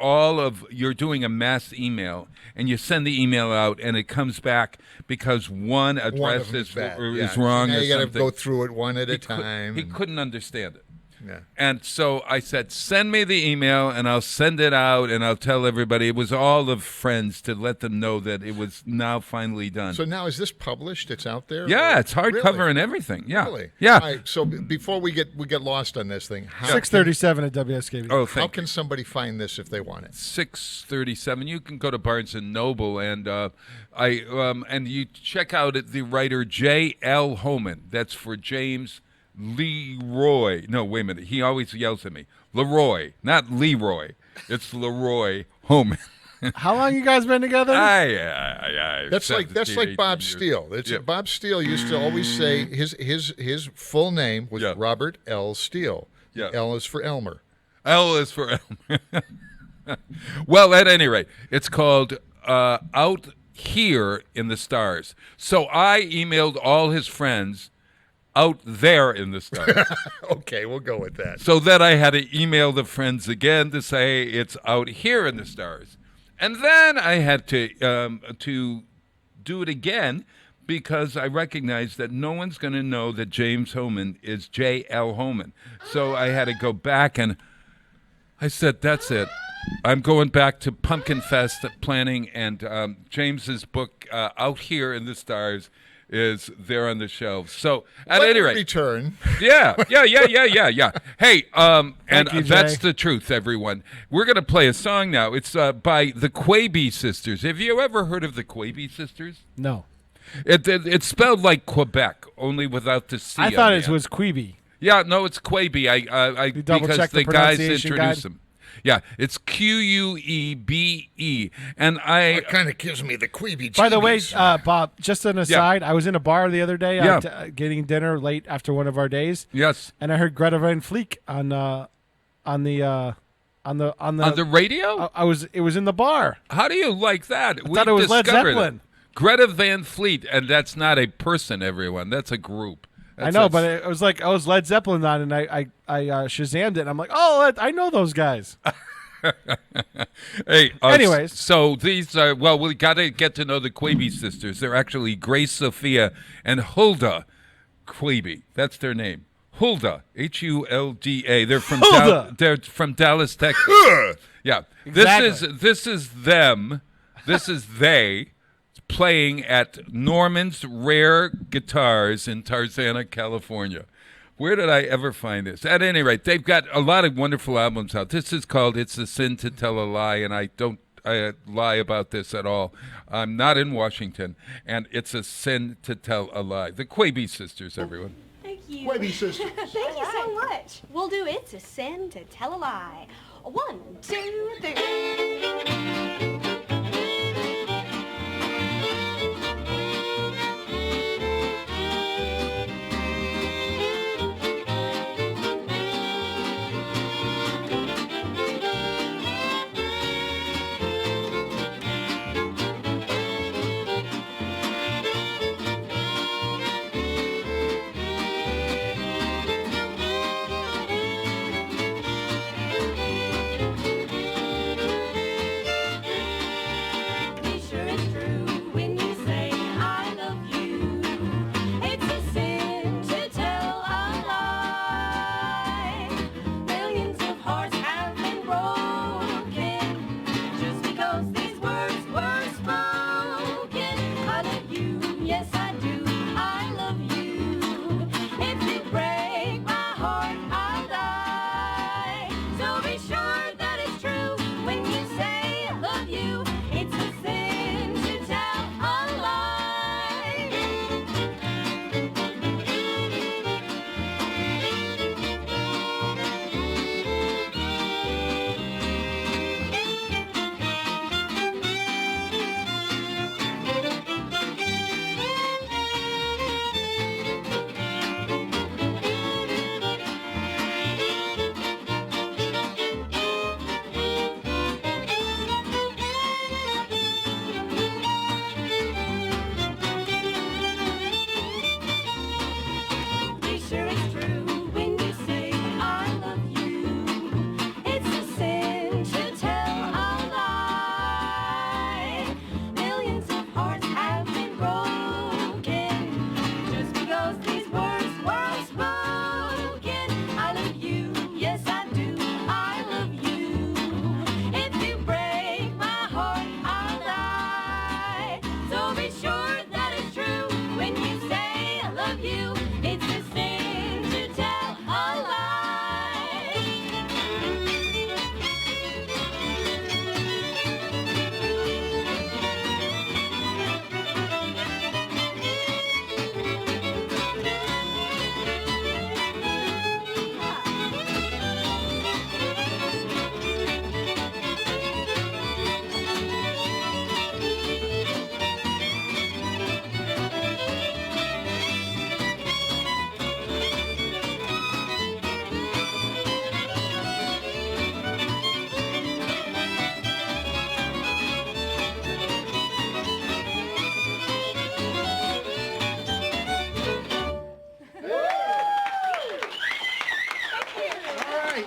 you're doing a mass email, and you send the email out, and it comes back because one address is wrong. Now or you got to something. go through it one at a time. He couldn't understand it. Yeah. And so I said, "Send me the email, and I'll send it out, and I'll tell everybody." It was all of friends to let them know that it was now finally done. So now is this published? It's out there? Yeah, it's hardcover Really? and everything. Yeah, Really? yeah. All right, so before we get lost on this thing, 637 at WSKB. Oh, how can somebody find this if they want it? 637. You can go to Barnes and Noble, and and you check out the writer J.L. Homan. That's for James Leroy. No, wait a minute. He always yells at me. Leroy, not Leroy. It's Leroy Homan. How long you guys been together? That's like Bob Steele. Bob Steele used to always say his full name was Robert L. Steele. Yeah. L is for Elmer. L is for Elmer. Well, at any rate, it's called Out Here in the Stars. So I emailed all his friends out there in the stars. Okay, we'll go with that. So then I had to email the friends again to say it's out here in the stars. And then I had to do it again because I recognized that no one's going to know that James Homan is J.L. Homan. So I had to go back, and I said, "That's it. I'm going back to Pumpkin Fest planning, and James's book, Out Here in the Stars, is there on the shelves." So at any rate, return. Yeah. Hey, and you, that's Jay. the truth, everyone. We're gonna play a song now. It's by the Quaby Sisters. Have you ever heard of the Quaby Sisters? No. It's spelled like Quebec, only without the C. I thought on it the was Queeby. Yeah, no, it's Quaby. I You double because check the the guys pronunciation introduced guide? them. Yeah, it's Quebe, and I kind of gives me the queeby. By the way, Bob, just an aside, I was in a bar the other day getting dinner late after one of our days. Yes. And I heard Greta Van Fleet on the radio. It was in the bar. How do you like that? I thought it was Led Zeppelin. Greta Van Fleet, and that's not a person, everyone. That's a group. I know, but it was like I was Led Zeppelin on, and I Shazammed it. And I'm like, oh, I know those guys. Hey, anyways, so these are we got to get to know the Quaby sisters. They're actually Grace Sophia and Hulda Quaby. That's their name. Hulda, Hulda. They're from they're from Dallas, Texas. Yeah, exactly. This is them. This is they. Playing at Norman's Rare Guitars in Tarzana, California. Where did I ever find this? At any rate, they've got a lot of wonderful albums out. This is called "It's a Sin to Tell a Lie," and I lie about this at all. I'm not in Washington, and it's a sin to tell a lie. The Quaby sisters, everyone. Thank you. Wavy sisters. Thank you so much. We'll do It's a Sin to Tell a Lie. 1, 2, 3. Be sure it's true when you say I love you. It's a sin to tell a lie. Millions of hearts have been broken just because these words were spoken. I love you, yes I do. I love you. If you break my heart, I'll die. So be sure that it's true when you say I love you. It's a sin to tell a lie. Be sure it's true when you say I love you. It's a sin to tell a lie. Millions of hearts have been broken just because these words were spoken. I love you, yes I do. I love you. If you break my heart, I'll die. So be sure that it's true when you say I love you. It's a sin to tell a All right.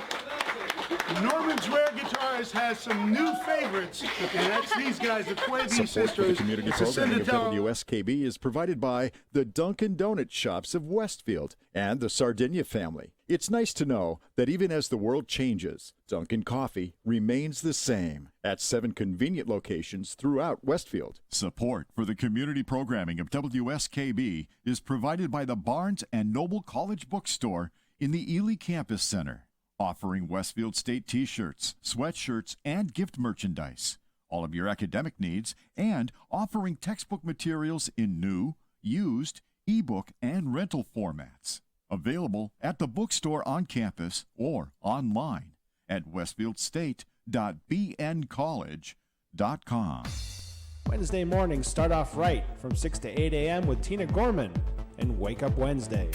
Norman's Rare Guitars has some new favorites, and that's these guys, the Quaby Support for the sisters. community It's a sin programming to of tell. WSKB is provided by the Dunkin' Donut Shops of Westfield and the Sardinia family. It's nice to know that even as the world changes, Dunkin' Coffee remains the same at 7 convenient locations throughout Westfield. Support for the community programming of WSKB is provided by the Barnes & Noble College Bookstore in the Ely Campus Center, offering Westfield State t-shirts, sweatshirts, and gift merchandise, all of your academic needs, and offering textbook materials in new, used, ebook, and rental formats. Available at the bookstore on campus or online at westfieldstate.bncollege.com. Wednesday mornings start off right from 6 to 8 a.m. with Tina Gorman and Wake Up Wednesday.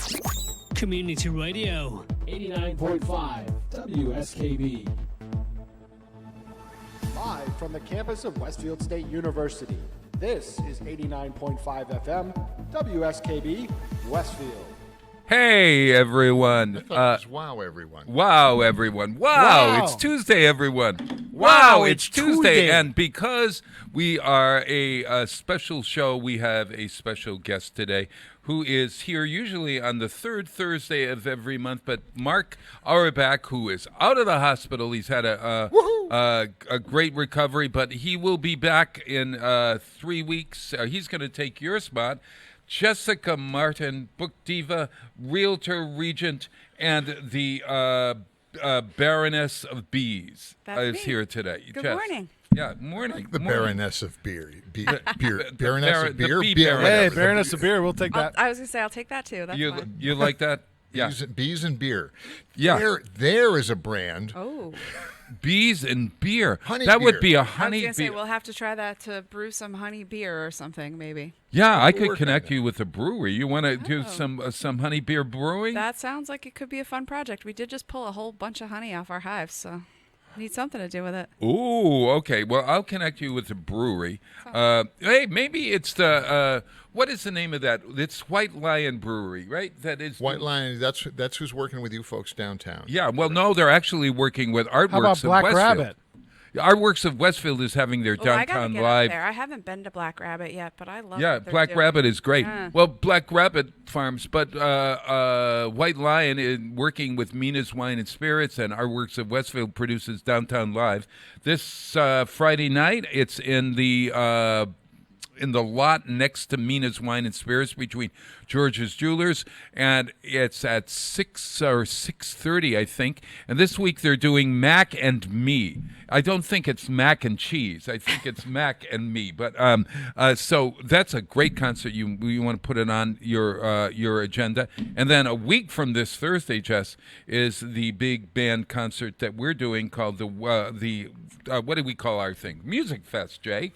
Community Radio. 89.5 WSKB. Live from the campus of Westfield State University, this is 89.5 FM WSKB Westfield. Hey, everyone. I thought it was wow, everyone. Wow, everyone. Wow, it's Tuesday, everyone. Wow, it's Tuesday. And because we are a special show, we have a special guest today who is here usually on the third Thursday of every month. But Mark Auerbach, who is out of the hospital, he's had a great recovery, but he will be back in 3 weeks. He's going to take your spot. Jessica Martin, book diva, realtor, regent, and the Baroness of Bees is here today. Good morning. Yeah, morning. Like the morning. Baroness of Beer. Baroness of the Beer? bee Beer- baroness. Hey, Baroness of Beer, we'll take that. I was gonna say I'll take that too. That's fine. You like that? Yeah. Bees and beer. Yeah. There is a brand. Oh, Bees and beer. Honey that would beer. be a I was honey gonna say beer. we'll have to try that to brew some honey beer or something, maybe. Yeah, I We'll could work on connect that. you with a brewery. You want to do some honey beer brewing? That sounds like it could be a fun project. We did just pull a whole bunch of honey off our hives, so need something to do with it. Ooh, okay. Well, I'll connect you with the brewery. Hey, maybe it's the what is the name of that? It's White Lion Brewery, right? That is White Lion, that's who's working with you folks downtown. Yeah. Well, no, they're actually working with Artworks How about of Black Westfield. Rabbit? Artworks of Westfield is having their Oh, I gotta downtown get live. up there. I haven't been to Black Rabbit yet, but I love. Yeah, what they're Black doing. Rabbit is great. Yeah. Well, Black Rabbit Farms, but White Lion, working with Mina's Wine and Spirits and Artworks of Westfield, produces Downtown Live this Friday night. It's in the lot next to Mina's Wine and Spirits between George's Jewelers, and it's at 6 or 6:30, I think. And this week they're doing Mac and Me. I don't think it's mac and cheese. I think it's Mac and Me. But so that's a great concert. You want to put it on your agenda. And then a week from this Thursday, Jess, is the big band concert that we're doing called the what do we call our thing? Music Fest, Jay.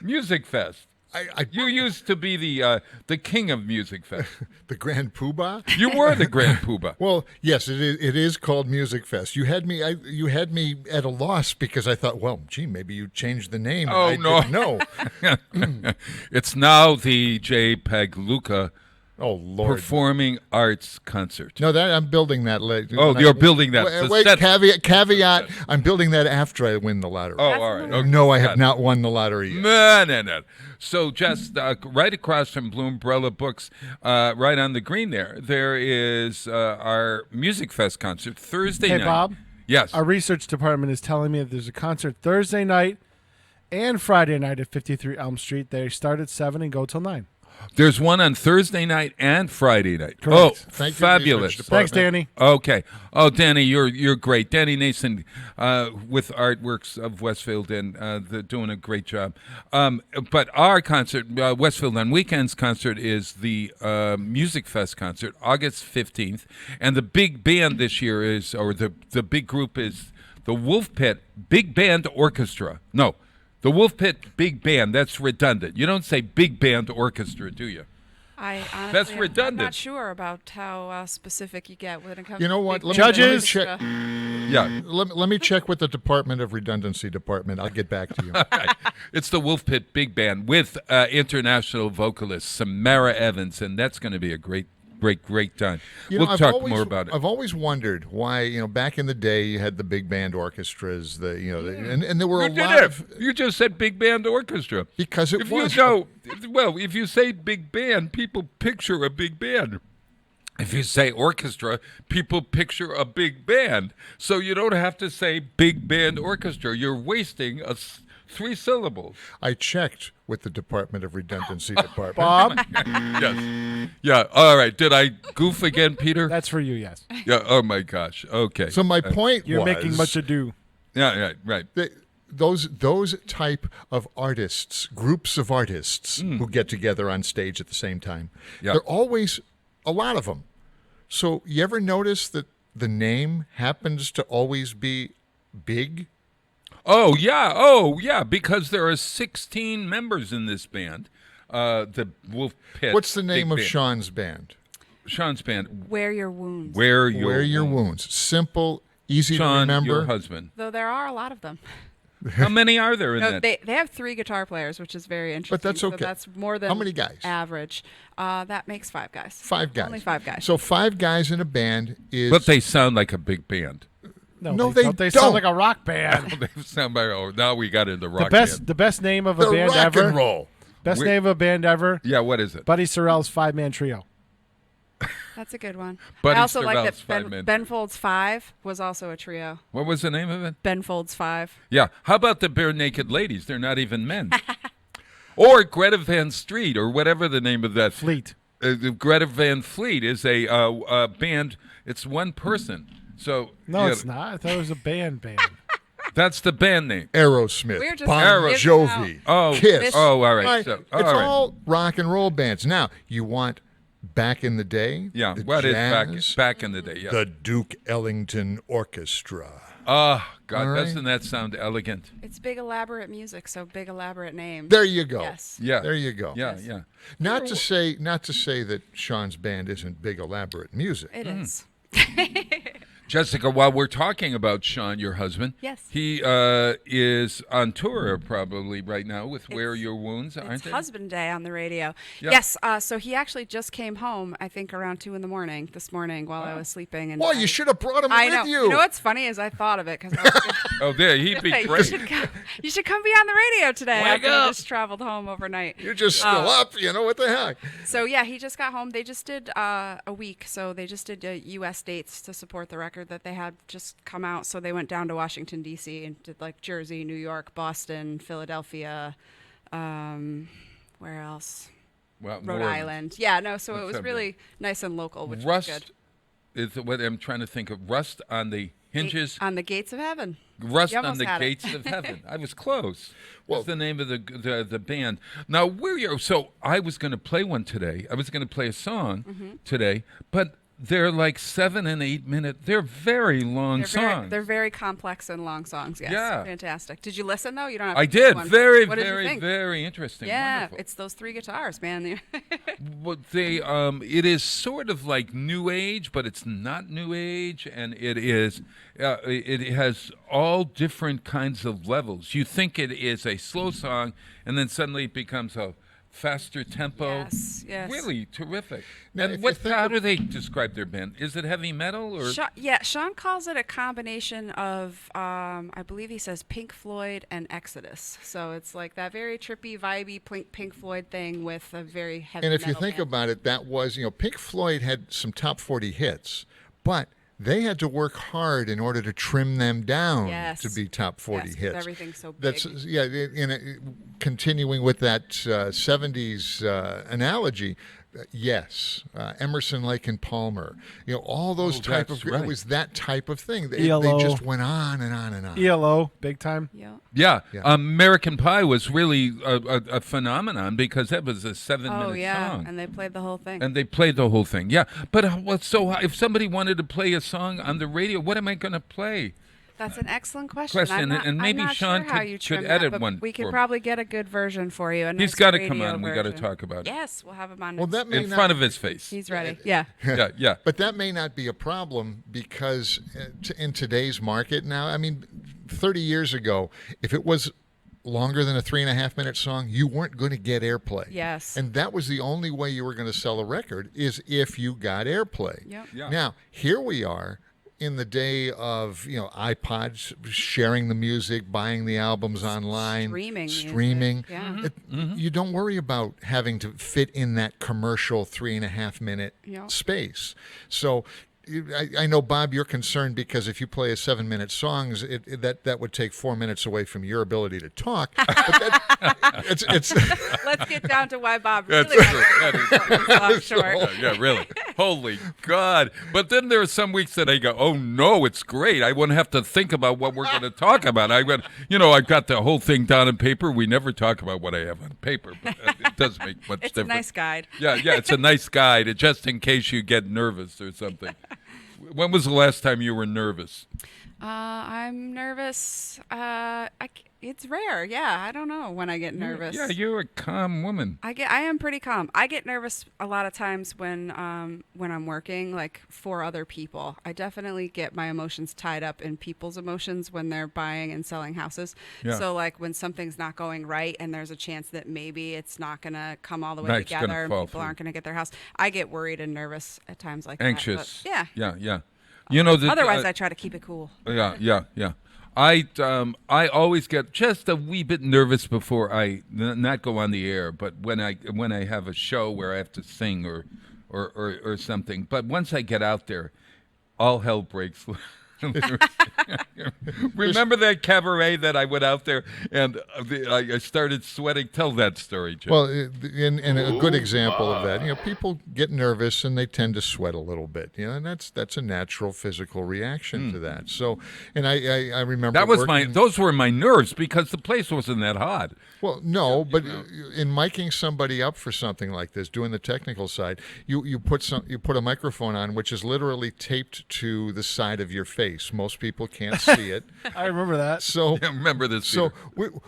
Music Fest. You used to be the king of Music Fest. The Grand Poobah? You were the Grand Poobah. Well, yes, it is called Music Fest. You had me at a loss because I thought, well, gee, maybe you changed the name. Oh, and no. I didn't know. It's now the JPEG Luca Oh, Lord. Performing Arts Concert. No, that I'm building that. You're building that. Wait, caveat. I'm building that after I win the lottery. Oh, all right. Okay. No, I have not won the lottery yet. No. So just right across from Blue Umbrella Books, right on the green there is our Music Fest concert Thursday night. Hey, Bob. Yes. Our research department is telling me that there's a concert Thursday night and Friday night at 53 Elm Street. They start at 7 and go till 9. There's one on Thursday night and Friday night. Correct. Oh, Thank you, fabulous! research Thanks, department. Danny. Okay. Oh, Danny, you're great. Danny Nason with Artworks of Westfield and doing a great job. But our concert, Westfield on Weekends concert, is the Music Fest concert, August 15th, and the big band this year is, or the big group is the Wolf Pit Big Band Orchestra. No. The Wolf Pit Big Band, that's redundant. You don't say big band orchestra, do you? I honestly, That's redundant. I'm not sure about how specific you get when it comes. You know to what? big Let me band check. orchestra. Yeah. Let me check with the Department of Redundancy Department. I'll get back to you. It's the Wolf Pit Big Band with international vocalist Samara Evans, and that's going to be a great time. We'll talk more about it. I've always wondered why, back in the day you had the big band orchestras, and there were a lot of. You just said big band orchestra. Because it was. If you say big band, people picture a big band. If you say orchestra, people picture a big band. So you don't have to say big band orchestra. You're wasting 3 syllables. I checked with the Department of Redundancy Department. Bob? Yes. Yeah. All right. Did I goof again, Peter? That's for you, yes. Yeah. Oh, my gosh. Okay. So my point You're was, making much ado. Yeah, right. Those type of artists, groups of artists who get together on stage at the same time, Yeah. they're always a lot of them. So you ever notice that the name happens to always be big? Oh, yeah, because there are 16 members in this band, the Wolf Pit. What's the name Big of Band. Sean's band? Sean's band. Wear your wounds. Wear Wear Your Wounds. Simple, easy Sean, to remember. your husband. Though there are a lot of them. How many are there in No, that? they have 3 guitar players, which is very interesting. that's okay. So that's more than How many guys? average. That makes 5 guys. 5 guys. Only 5 guys. So 5 guys in a band is. But they sound like a big band. No, they they don't. They don't. sound like a rock band. They sound like, now we got into rock The best name of a they're band rock ever. and roll. Best We- name of a band ever. Yeah, what is it? Buddy Sorrell's 5-man trio. That's a good one. Buddy I also like Sorrell's that 5-man. Ben Folds 5 was also a trio. What was the name of it? Ben Folds 5. Yeah. How about the Bare Naked Ladies? They're not even men. Or Greta Van Street, or whatever the name of that. Fleet. Greta Van Fleet is a band. It's one person. So No, yeah. it's not. I thought it was a band. That's the band name. Aerosmith, We're just Bon giving Jovi, out- Oh, Kiss. oh, all right. So, all it's right. all rock and roll bands. Now, you want back in the day? Yeah, the what is jazz, back in the day? Yeah. The Duke Ellington Orchestra. Oh, God, All right. doesn't that sound elegant? It's big elaborate music, so big elaborate name. There you go. Yes. Yeah. There you go. Yeah, yeah. Not to say that Sean's band isn't big elaborate music. It is. Jessica, while we're talking about Sean, your husband, Yes. he is on tour probably right now with Where Are Your Wounds, aren't It's they? Husband Day on the radio. Yeah. Yes. So he actually just came home, I think, around 2 a.m. this morning while I was sleeping. And Well, you should have brought him I with know. you. You know what's funny is I thought of it because Oh, there, he'd be you great. should come be on the radio today. Wake after up. he just traveled home overnight. You're just still up. You know what the heck? So yeah, he just got home. They just did a week. So they just did U.S. dates to support the record that they had just come out. So they went down to Washington D.C. and did like Jersey, New York, Boston, Philadelphia. Where else? Well, Rhode New Orleans. Island. Yeah, no. So it was That's really nice and local, which was Rust good. is what I'm trying to think of. Rust on the hinges. On the gates of heaven. Rust You on almost the had it. Gates of Heaven. I was close. Well- What's the name of the band? Now, so I was going to play one today. I was going to play a song today, but they're like 7 and 8 minute. They're very long songs. They're very complex and long songs. Yes. Yeah. Fantastic. Did you listen though? You don't have. I to pick did. one. Very, What did you very, think? very interesting. Yeah, Wonderful. it's those 3 guitars, man. Well, it is sort of like new age, but it's not new age, and it has all different kinds of levels. You think it is a slow song, and then suddenly it becomes a faster tempo. Yes, yes. Really terrific. Now, And if you think how of- do they describe their band? Is it heavy metal or? Sean calls it a combination of, I believe he says Pink Floyd and Exodus. So it's like that very trippy, vibey Pink Floyd thing with a very heavy And if you metal think band. about it, that was, Pink Floyd had some top 40 hits, but they had to work hard in order to trim them down Yes. to be top 40 Yes, 'cause hits. everything's so That's big. continuing with that 70s analogy. Yes, Emerson, Lake and Palmer. All those type of that's right. it was that type of thing. They ELO. just went on and on and on. ELO, big time. Yeah. Yeah, American Pie was really a phenomenon because that was a 7-minute Oh yeah, song. and they played the whole thing. And they played the whole thing, yeah. But if somebody wanted to play a song on the radio, what am I going to play? That's an excellent question. I'm not, and maybe I'm not Sean sure how could- you could trim edit that, but one we for could me. probably get a good version for you. He's got to come on. We got to talk about it. Yes, we'll have him on. Well, next that may In not, front of his face. He's ready. Yeah. Yeah, yeah. But that may not be a problem because in today's market now, 30 years ago, if it was longer than a 3.5-minute song, you weren't going to get airplay. Yes. And that was the only way you were going to sell a record is if you got airplay. Yep. Yeah. Now, here we are in the day of, iPods, sharing the music, buying the albums online, Streaming music. streaming. Yeah. You don't worry about having to fit in that commercial 3.5-minute Yep. space. So I know, Bob, you're concerned because if you play a 7-minute song, that would take 4 minutes away from your ability to talk. But it's Let's get down to why Bob That's really true. That is short. Yeah, really. Holy God. But then there are some weeks that I go, oh, no, it's great. I wouldn't have to think about what we're going to talk about. I've got the whole thing down on paper. We never talk about what I have on paper, but it does make much It's difference. a nice guide. Yeah, it's a nice guide, just in case you get nervous or something. When was the last time you were nervous? I'm nervous. It's rare. Yeah, I don't know when I get nervous. Yeah, you're a calm woman. I am pretty calm. I get nervous a lot of times when I'm working, like for other people. I definitely get my emotions tied up in people's emotions when they're buying and selling houses. Yeah. So like when something's not going right and there's a chance that maybe it's not gonna come all the way Right, it's gonna together and fall people through. aren't gonna get their house, I get worried and nervous at times like Anxious. that. But yeah. Yeah. Otherwise, I try to keep it cool. Yeah. I always get just a wee bit nervous before I not go on the air, but when I have a show where I have to sing or something. But once I get out there, all hell breaks loose. Remember that cabaret that I went out there and I started sweating? Tell that story, Jim. Well, and a good example of that, people get nervous and they tend to sweat a little bit, and that's a natural physical reaction to that. So, and I remember that was those were my nerves because the place wasn't that hot. Well, no, but in miking somebody up for something like this, doing the technical side, you put a microphone on which is literally taped to the side of your face. Most people can't see it. I remember that. So I remember this. So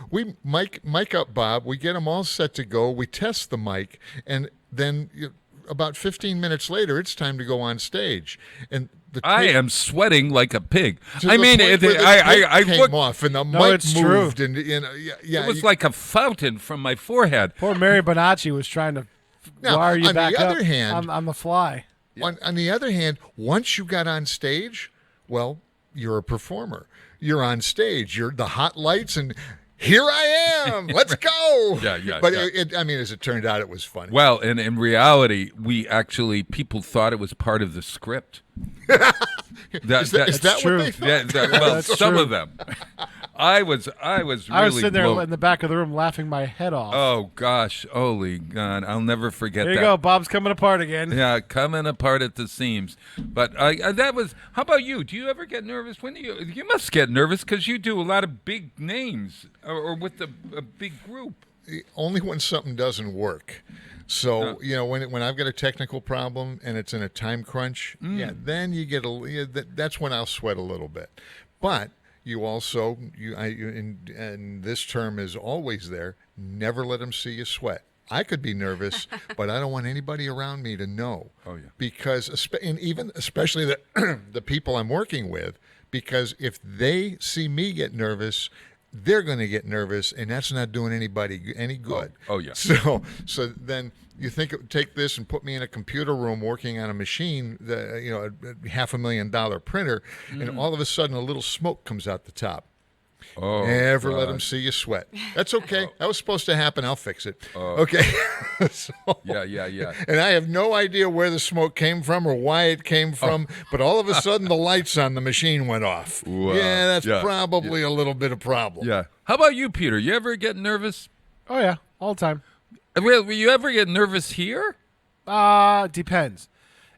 we mic up Bob. We get him all set to go. We test the mic, and then about 15 minutes later, it's time to go on stage. And I am sweating like a pig. I mean, I came looked off, and the mic moved, true. and it was like a fountain from my forehead. Poor Mary Bonacci was trying to wire you back up. On the other hand, I'm the fly. On the other hand, once you got on stage, well, you're a performer. You're on stage. You're the hot lights, and here I am. Let's go. Yeah. But as it turned out, it was funny. Well, and in reality, people thought it was part of the script. Is that true. what they thought? Well, some of them. I was really I was sitting there blown. in the back of the room laughing my head off. Oh gosh, holy God! I'll never forget there that. you go. Bob's coming apart again. Yeah, coming apart at the seams. But that was. How about you? Do you ever get nervous when you must get nervous because you do a lot of big names or with a big group. Only when something doesn't work. So when I've got a technical problem and it's in a time crunch, then you get that's when I'll sweat a little bit. But you also and this term is always there. Never let them see you sweat. I could be nervous, but I don't want anybody around me to know. Oh yeah. Because especially the people I'm working with, because if they see me get nervous, they're going to get nervous, and that's not doing anybody any good. Oh yeah. So then you take this and put me in a computer room working on a machine, a $500,000 printer, and all of a sudden a little smoke comes out the top. Oh, Never God. let them see you sweat. That's okay. That was supposed to happen. I'll fix it. Okay. Yeah. And I have no idea where the smoke came from or why it came from, but all of a sudden the lights on the machine went off. Wow. Yeah, that's probably a little bit of problem. Yeah. How about you, Peter? You ever get nervous? Oh yeah, all the time. Will you ever get nervous here? Depends.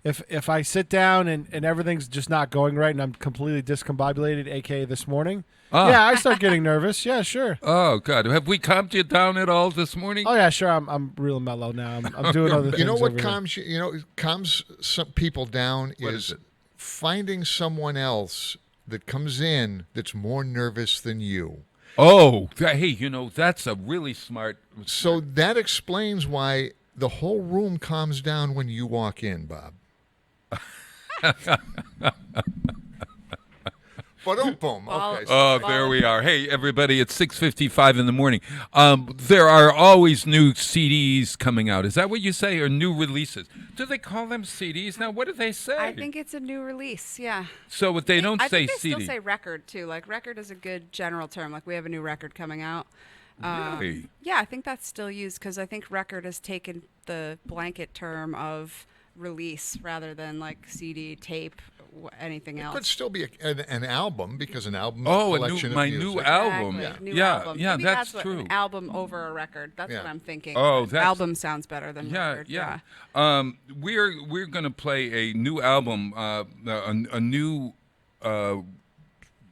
If I sit down and everything's just not going right and I'm completely discombobulated, aka this morning, yeah, I start getting nervous. Yeah, sure. Oh God, have we calmed you down at all this morning? Oh yeah, sure. I'm real mellow now. I'm doing other things. You know what over here. calms some people down is finding someone else that comes in that's more nervous than you. Oh, hey, that's a really smart. So that explains why the whole room calms down when you walk in, Bob. Boom. Okay. Oh, there we are. Hey, everybody, it's 6:55 in the morning. There are always new CDs coming out. Is that what you say, or new releases? Do they call them CDs now? What do they say? I think it's a new release, yeah. So what they don't I say think they CD. still say record, too. Like, record is a good general term. Like, we have a new record coming out. Really? Yeah, I think that's still used because I think record has taken the blanket term of release rather than, like, CD, tape, anything else. It could still be an album because an album is a collection of music. New album. Exactly. Yeah, album. yeah, Maybe that's what, true. An album over a record. That's what I'm thinking. Oh, that's, album sounds better than record. Yeah. We're going to play a new album, a new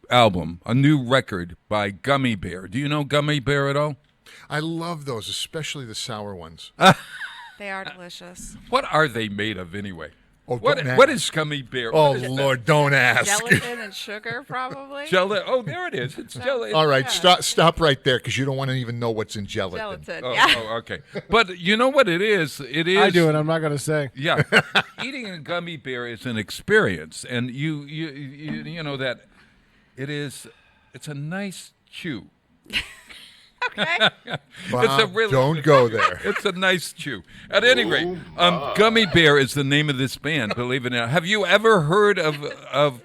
album, a new record by Gummy Bear. Do you know Gummy Bear at all? I love those, especially the sour ones. They are delicious. What are they made of anyway? Oh, what is Gummy Bear? Oh, Lord, don't ask. Gelatin and sugar, probably. Oh, there it is. It's gelatin. All right, stop right there because you don't want to even know what's in gelatin. Gelatin, okay. But you know what it is? It is. I do, and I'm not going to say. Yeah. Eating a gummy bear is an experience, and you know that it is. It's a nice chew. Okay. Bob, don't go there. It's a nice chew. At any rate, Gummy Bear is the name of this band. Believe it or not. Have you ever heard of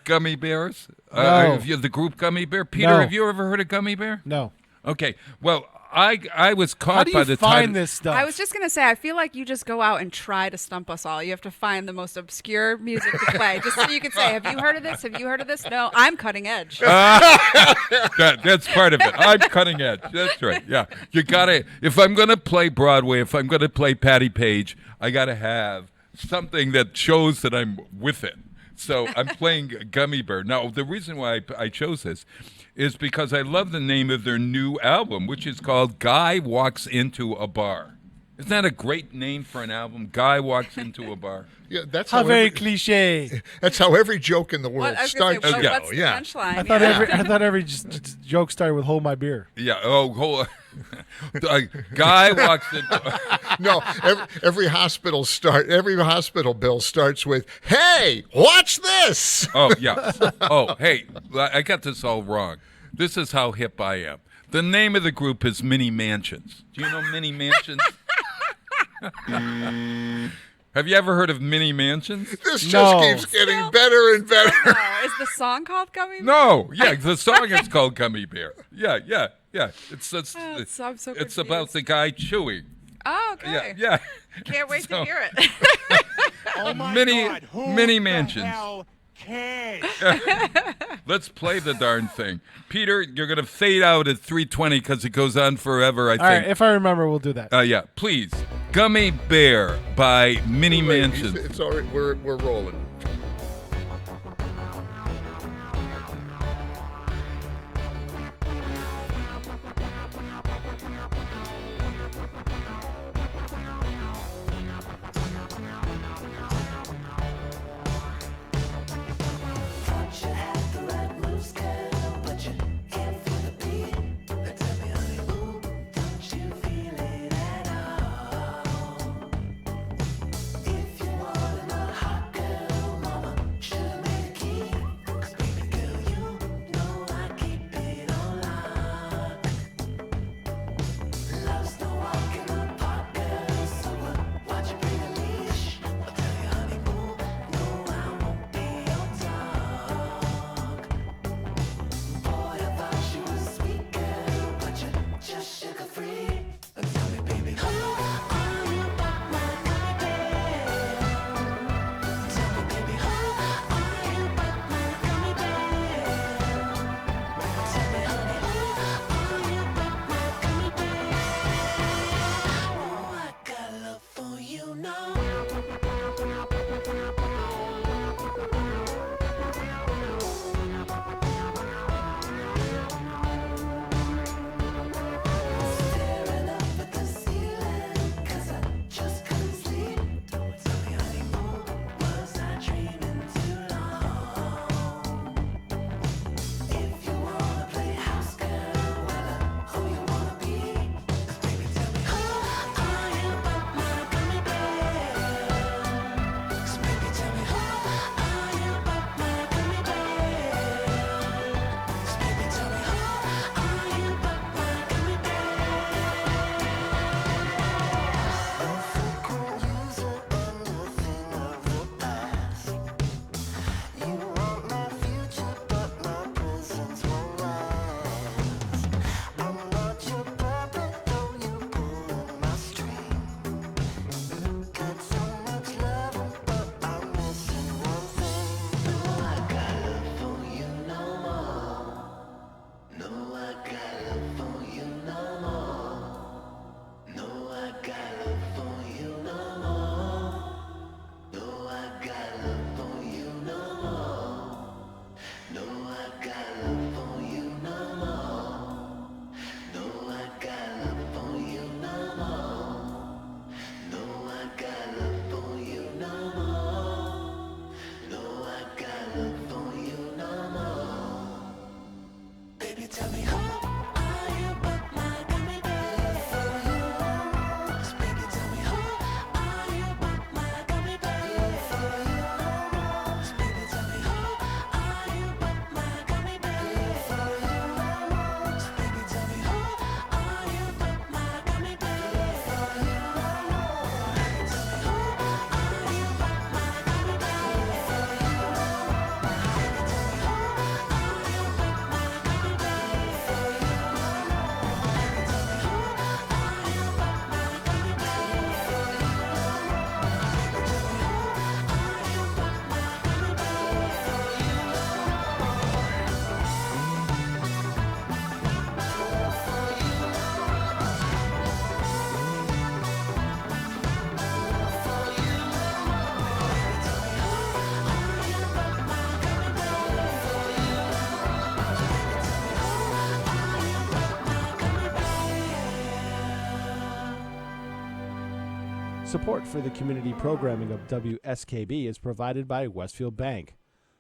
Gummy Bears? No. The group Gummy Bear. Peter, No. have you ever heard of Gummy Bear? No. Okay. Well, I was caught How do by you the find time. this stuff? I was just gonna say, I feel like you just go out and try to stump us all. You have to find the most obscure music to play, just so you can say, "Have you heard of this? Have you heard of this?" No, I'm cutting edge. That's part of it. I'm cutting edge. That's right. Yeah, you gotta. If I'm gonna play Broadway, if I'm gonna play Patty Page, I gotta have something that shows that I'm with it. So I'm playing Gummy Bear. Now, the reason why I chose this is because I love the name of their new album, which is called Guy Walks Into a Bar. Isn't that a great name for an album? Guy Walks Into a Bar. Yeah, that's How how very every, cliche. that's how every joke in the world What, I was gonna starts. say, what's the punchline? I thought every joke started with "Hold my beer." Yeah. Oh, hold on. Guy walks into. No, every hospital bill starts with, "Hey, watch this." Oh, yeah. Oh, hey, I got this all wrong. This is how hip I am. The name of the group is Mini Mansions. Do you know Mini Mansions? Have you ever heard of Mini Mansions? This just keeps getting better and better. Is the song called Gummy Bear? No, yeah, the song is called Gummy Bear. Yeah. It's I'm so it's about the guy chewing. Oh, okay. Yeah. Can't wait So- to hear it. Oh my Mini- God, who mini the mansions. hell cares? Let's play the darn thing. Peter, you're going to fade out at 3:20 because it goes on forever, I All right, think. if I remember, we'll do that. Yeah, please. Gummy Bear by Mini Wait, Mansions. It's all right. We're rolling. If you want a hot girl, Support for the community programming of WSKB is provided by Westfield Bank.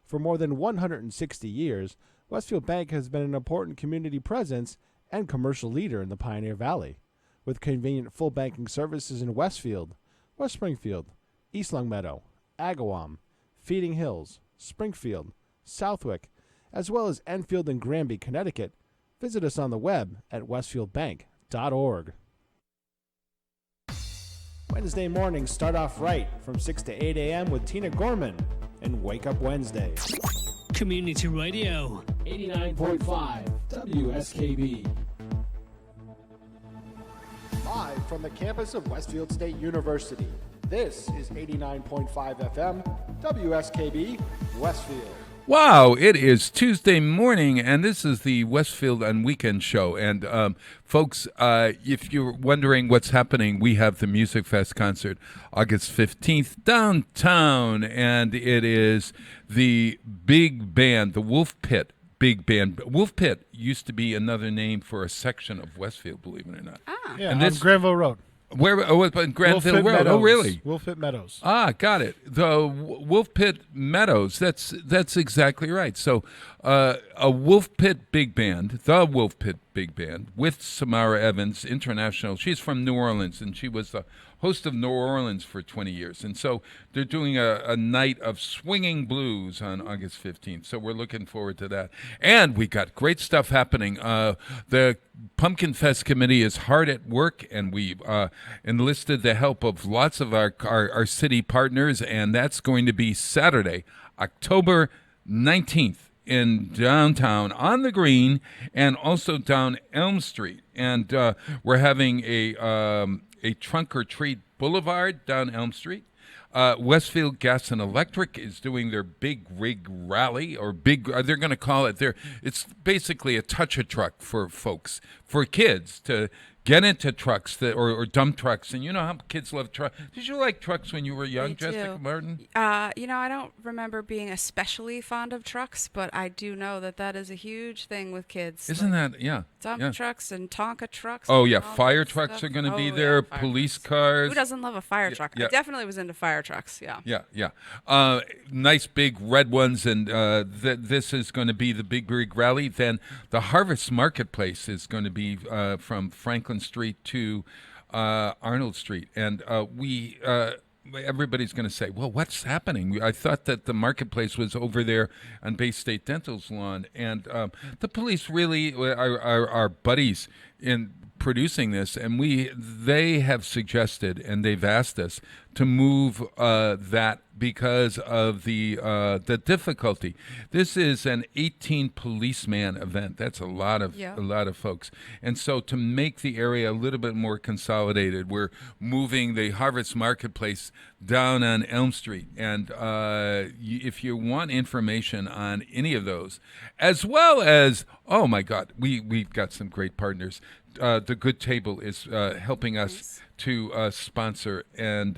For more than 160 years, Westfield Bank has been an important community presence and commercial leader in the Pioneer Valley, with convenient full banking services in Westfield, West Springfield, East Longmeadow, Agawam, Feeding Hills, Springfield, Southwick, as well as Enfield and Granby, Connecticut. Visit us on the web at westfieldbank.org. Wednesday mornings start off right from 6 to 8 a.m. with Tina Gorman and Wake Up Wednesday. Community Radio. 89.5 WSKB. Live from the campus of Westfield State University, this is 89.5 FM WSKB Westfield. Wow, it is Tuesday morning, and this is the Westfield on Weekend show. And folks, if you're wondering what's happening, we have the Music Fest concert August 15th downtown, and it is the big band, the Wolf Pit Big Band. Wolf Pit used to be another name for a section of Westfield, believe it or not. Ah. Yeah, and this, on Granville Road. Where? Oh, Granville Road. Meadows. Oh, really? Wolf Pit Meadows. Ah, got it. The Wolf Pit Meadows. That's exactly right. So, a Wolf Pit Big Band, the Wolf Pit Big Band, with Samara Evans, international. She's from New Orleans, and she was the host of New Orleans for 20 years. And so they're doing a night of swinging blues on August 15th. So we're looking forward to that. And we got great stuff happening. The Pumpkin Fest committee is hard at work, and we've enlisted the help of lots of our city partners, and that's going to be Saturday, October 19th. In downtown on the Green and also down Elm Street. And we're having a trunk or treat boulevard down Elm Street. Westfield Gas and Electric is doing their big rig rally, or they're going to call it it's basically a touch-a-truck for folks, for kids to get into trucks or dump trucks. And you know how kids love trucks. Did you like trucks when you were young, Jessica Martin? I don't remember being especially fond of trucks, but I do know that is a huge thing with kids. Isn't that, yeah. Dump trucks and Tonka trucks. Oh, yeah. Fire trucks are going to be there. Yeah, police cars. Who doesn't love a fire truck? Yeah. I definitely was into fire trucks, yeah. Yeah. Nice big red ones, and this is going to be the big rig rally. Then the Harvest Marketplace is going to be from Franklin Street to Arnold Street, and everybody's going to say, well, what's happening? I thought that the marketplace was over there on Bay State Dental's lawn, and the police really are buddies in producing this, and they have suggested and they've asked us to move that because of the difficulty. This is an 18 policeman event. That's a lot of folks, and so to make the area a little bit more consolidated, we're moving the Harvest Marketplace down on Elm Street. And if you want information on any of those, as well as, oh my God, we've got some great partners. The Good Table is helping us to sponsor and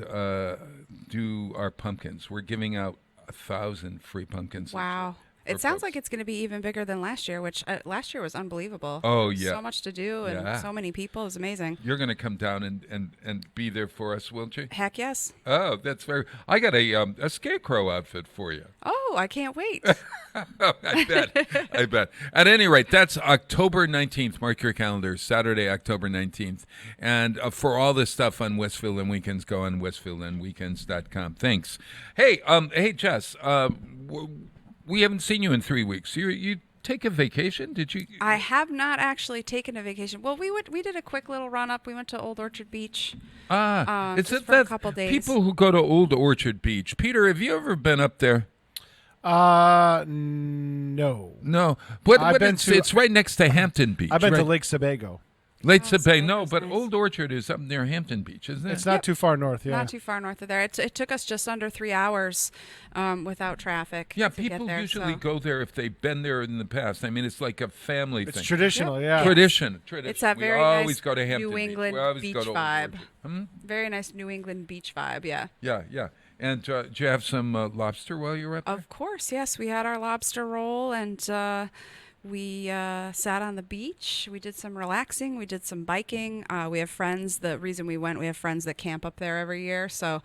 do our pumpkins. We're giving out 1,000 free pumpkins. Wow. It sounds like it's going to be even bigger than last year, which last year was unbelievable. Oh, yeah. So much to do and so many people. It was amazing. You're going to come down and be there for us, won't you? Heck yes. Oh, that's I got a scarecrow outfit for you. Oh, I can't wait. I bet. At any rate, that's October 19th. Mark your calendars, Saturday, October 19th. And for all this stuff on Westfield and Weekends, go on westfielandweekends.com. Thanks. Hey, Jess, we haven't seen you in 3 weeks. You take a vacation? Did you? I have not actually taken a vacation. Well, we did a quick little run up. We went to Old Orchard Beach. It's for a couple days. People who go to Old Orchard Beach. Peter, have you ever been up there? No. No. It's right next to Hampton Beach. I've been to Lake Sebago. Lake Sebago, no, but nice. Old Orchard is up near Hampton Beach, isn't it? It's not too far north, yeah. Not too far north of there. It took us just under 3 hours without traffic. Yeah, to people get there, usually go there if they've been there in the past. I mean, it's like a family thing. It's traditional, yeah. Tradition. It's that very nice go to Hampton New England beach vibe. Very nice New England beach vibe, yeah. Yeah. And did you have some lobster while you were up there? Of course, yes. We had our lobster roll, and We sat on the beach. We did some relaxing. We did some biking. We have friends. The reason we went, we have friends that camp up there every year. So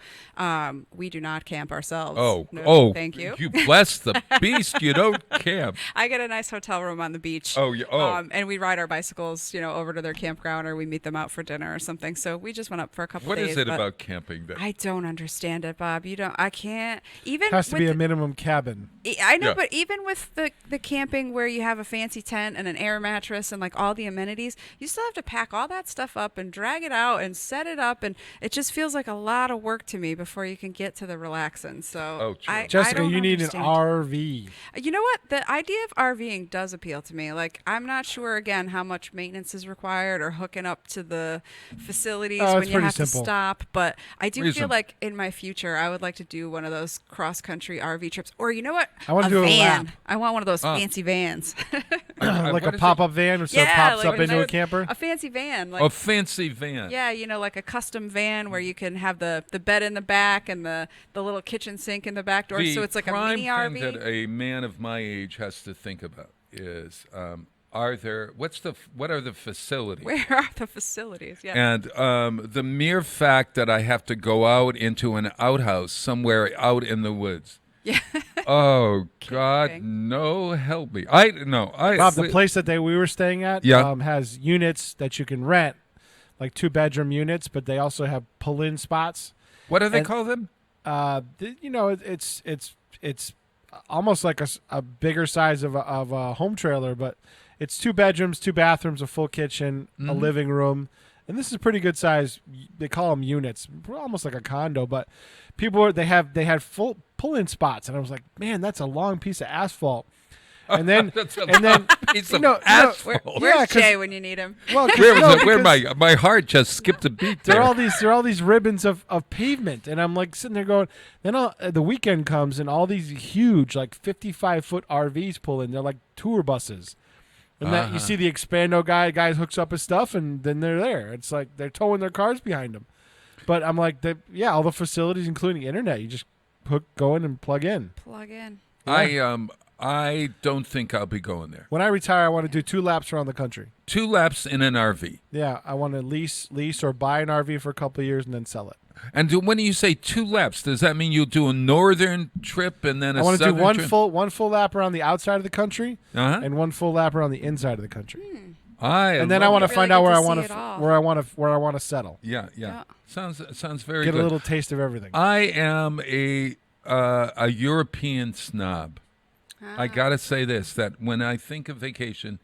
we do not camp ourselves. No, thank you. You bless the beast. You don't camp. I get a nice hotel room on the beach. Oh, yeah. Oh. And we ride our bicycles, over to their campground, or we meet them out for dinner or something. So we just went up for a couple days. What is it about camping that I don't understand it, Bob? I can't. Even It has to be a minimum cabin. I know, Yeah. but even with the camping where you have a fancy tent and an air mattress and like all the amenities, you still have to pack all that stuff up and drag it out and set it up, and it just feels like a lot of work to me before you can get to the relaxing. So, I Jessica, don't you need understand. an RV. You know what? The idea of RVing does appeal to me. Like, I'm not sure again how much maintenance is required or hooking up to the facilities when you have to stop, but I do feel like in my future I would like to do one of those cross country RV trips, or you know what? I want to do van. a lap. I want one of those fancy vans. Like a pop-up van, so it pops up into a camper? A fancy van. Like, a fancy van. Yeah, like a custom van where you can have the bed in the back and the little kitchen sink in the back door. So it's like a mini prime RV. thing that a man of my age has to think about is what are the facilities? Where are the facilities? Yeah. And the mere fact that I have to go out into an outhouse somewhere out in the woods. Yeah. Oh God, no, help me! Bob, the place that we were staying at has units that you can rent, like 2-bedroom units, but they also have pull-in spots. What do they call them? It's almost like a bigger size of a home trailer, but it's 2 bedrooms, 2 bathrooms, a full kitchen, a living room. And this is pretty good size. They call them units, almost like a condo. But they had full pull-in spots, and I was like, man, that's a long piece of asphalt. And then piece of asphalt. Where's Jay when you need him? Well, where my heart just skipped a beat there. There are all these ribbons of pavement, and I'm like sitting there going. Then the weekend comes, and all these huge, like 55-foot RVs pull in. They're like tour buses. And that you see the Expando guy hooks up his stuff, and then they're there. It's like they're towing their cars behind them. But I'm like, all the facilities, including internet, you just go in and plug in. Plug in. Yeah. I don't think I'll be going there. When I retire, I want to do 2 laps around the country. 2 laps in an RV. Yeah, I want to lease or buy an RV for a couple of years and then sell it. And when you say 2 laps, does that mean you'll do a northern trip and then a southern trip? I want to do one full lap around the outside of the country and one full lap around the inside of the country. And then I want to find out where I want to settle. Yeah. Sounds very good. Get a little taste of everything. I am a European snob. I gotta say this: that when I think of vacation,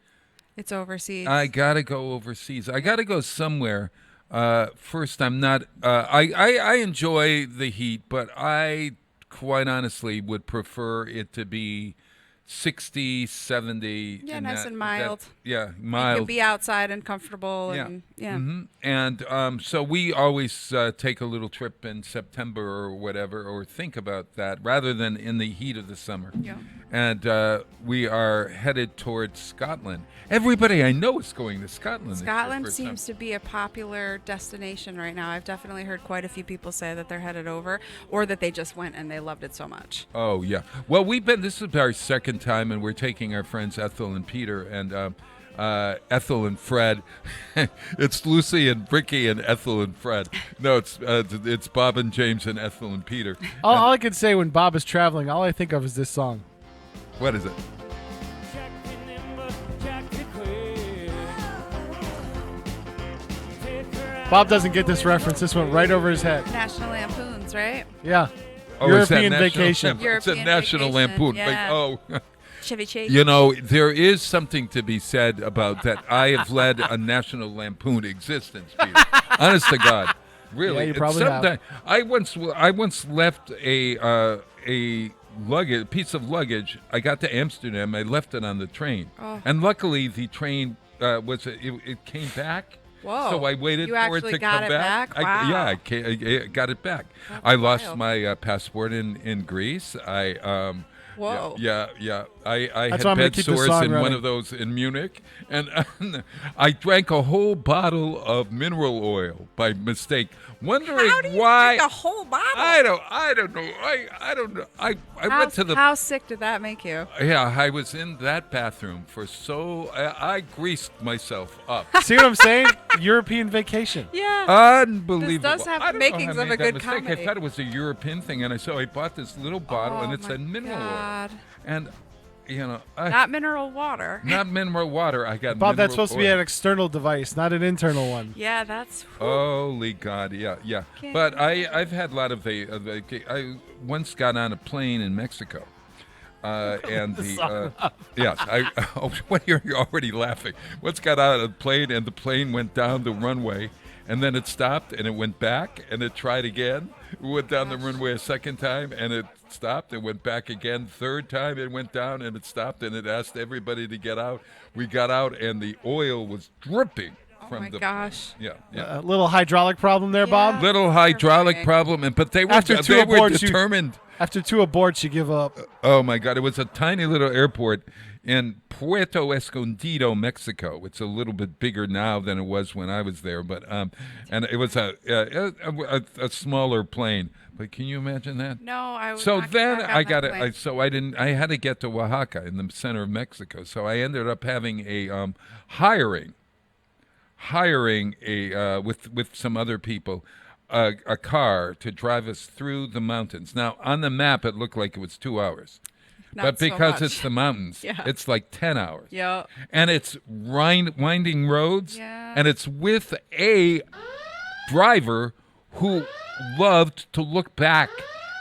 it's overseas. I gotta go overseas. I gotta go somewhere. First, I'm not. I enjoy the heat, but I quite honestly would prefer it to be 60, 70. Yeah, nice and mild. Mild. You can be outside and comfortable. And so we always take a little trip in September or whatever, or think about that rather than in the heat of the summer. Yeah. And we are headed towards Scotland. Everybody I know is going to Scotland. Scotland seems to be a popular destination right now. I've definitely heard quite a few people say that they're headed over, or that they just went and they loved it so much. Oh, yeah. Well, this is our second time, and we're taking our friends Ethel and Peter, and Ethel and Fred. It's Lucy and Ricky and Ethel and Fred. No, it's Bob and James and Ethel and Peter. All I can say when Bob is traveling, all I think of is this song. What is it? Bob doesn't get this reference. This went right over his head. National Lampoons, right? Yeah. Oh, European Vacation. It's a National Lampoon. Yeah. Chevy Chase. You know, there is something to be said about that. I have led a National Lampoon existence, Peter. Honest to God. Really. Yeah, you probably have. I once left a piece of luggage. I got to Amsterdam. I left it on the train. Oh. And luckily the train it came back. Whoa. So I waited you for it to come back. Wow. I got it back. That's I lost wild. my passport in Greece. I Whoa. Yeah. I That's had why I'm gonna bed keep the sores song in one running. of those in Munich, and I drank a whole bottle of mineral oil by mistake, wondering How do you why. drink a whole bottle? I don't know. I don't know. I went to the. How sick did that make you? Yeah, I was in that bathroom for I greased myself up. See what I'm saying? European vacation. Yeah. Unbelievable. This does have I the don't know makings how I of made a that good mistake. comedy. I thought it was a European thing, and I bought this little bottle, and it said mineral God. oil. And, Not mineral water. not mineral water. I got Bob, mineral that's supposed to be oil. an external device, not an internal one. Yeah, that's. Holy God, yeah. Okay. But I've had a lot of I once got on a plane in Mexico. And yes, what you're already laughing. Once got out of the plane, and the plane went down the runway, and then it stopped, and it went back, and it tried again. It went down the runway a second time, and it stopped, and went back again. Third time, it went down, and it stopped, and it asked everybody to get out. We got out, and the oil was dripping from my the gosh. plane. A little hydraulic problem there, Bob. Little hydraulic problem, but they were After two they were aborts, determined. After 2 aborts, you give up. Oh my God! It was a tiny little airport in Puerto Escondido, Mexico. It's a little bit bigger now than it was when I was there, but and it was a smaller plane. But can you imagine that? No, I would So not then get back I on got that it. plane. So I didn't. I had to get to Oaxaca in the center of Mexico. So I ended up having a hiring a with some other people. A car to drive us through the mountains. Now, on the map, it looked like it was 2 hours. Not But so because much. it's the mountains, Yeah. it's like 10 hours. Yeah. And it's winding roads, Yeah. and it's with a driver who loved to look back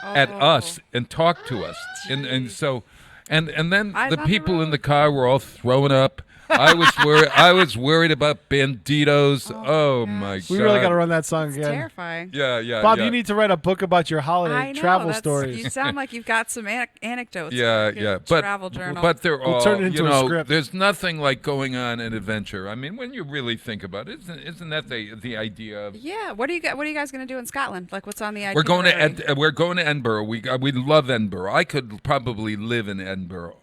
at us and talk to us. And so, and then the people in the car were all throwing up. I was worried about banditos. Oh my God! We really got to run that song It's again. terrifying. Yeah. Bob, you need to write a book about your I holiday know, travel that's- stories. You sound like you've got some anecdotes. Yeah, Like a yeah, but travel journal. they're We'll all turn it into a script. There's nothing like going on an adventure. I mean, when you really think about it, isn't that the idea of? Yeah. What are you guys going to do in Scotland? Like, what's on the We're going itinerary? we're going to Edinburgh. We love Edinburgh. I could probably live in Edinburgh.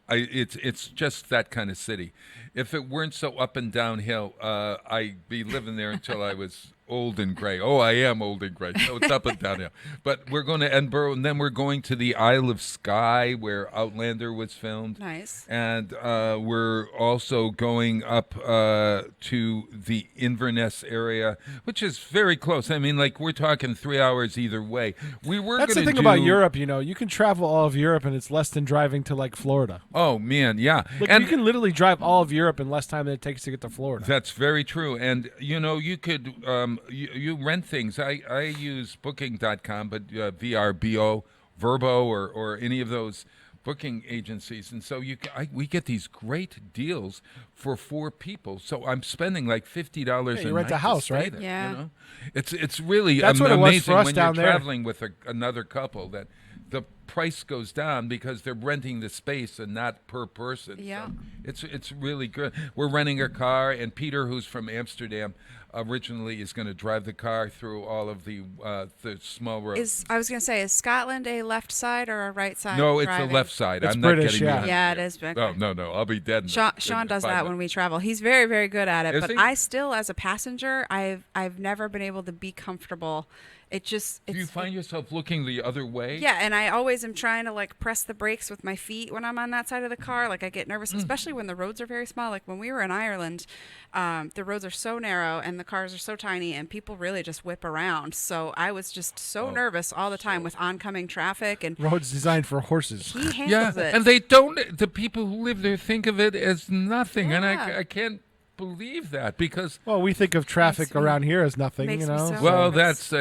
It's just that kind of city. If it weren't so up and downhill, I'd be living there until I was old and gray. Oh, I am old and gray, so it's up and downhill. But we're going to Edinburgh, and then we're going to the Isle of Skye, where Outlander was filmed. Nice. And we're also going up to the Inverness area, which is very close. I mean, like, we're talking 3 hours either way. We were That's the gonna thing about Europe, you can travel all of Europe, and it's less than driving to, like, Florida. Oh, man, yeah. Like, and you can literally drive all of Europe in less time than it takes to get to Florida. That's very true. And, you could you rent things. I use Booking.com, but VRBO, Verbo, or any of those booking agencies. And so we get these great deals for 4 people. So I'm spending like $50 Yeah, you a rent night a house, to stay right? there, Yeah. It's really That's what it was amazing for us when down you're there. traveling with another couple that the price goes down because they're renting the space and not per person. Yeah. So it's really good. We're renting a car, and Peter, who's from Amsterdam, originally is going to drive the car through all of the small roads. I was going to say, is Scotland a left side or a right side? No, it's driving? the left side. It's I'm British, not getting yeah. behind Yeah, you. it is big. Oh, no, I'll be dead. Sean does that when we travel. He's very, very good at it. Is But he? I still, as a passenger, I've never been able to be comfortable. Do you find yourself looking the other way? Yeah, and I always am trying to like press the brakes with my feet when I'm on that side of the car. Like I get nervous, especially when the roads are very small. Like when we were in Ireland, the roads are so narrow and the cars are so tiny, and people really just whip around. So I was just so nervous all the time with oncoming traffic. And Roads designed for horses. he handles Yeah, it. and they don't. The people who live there think of it as nothing, and Yeah. I can't believe that because. Well, we think of traffic around here as nothing, makes you me know. so Well, nervous. that's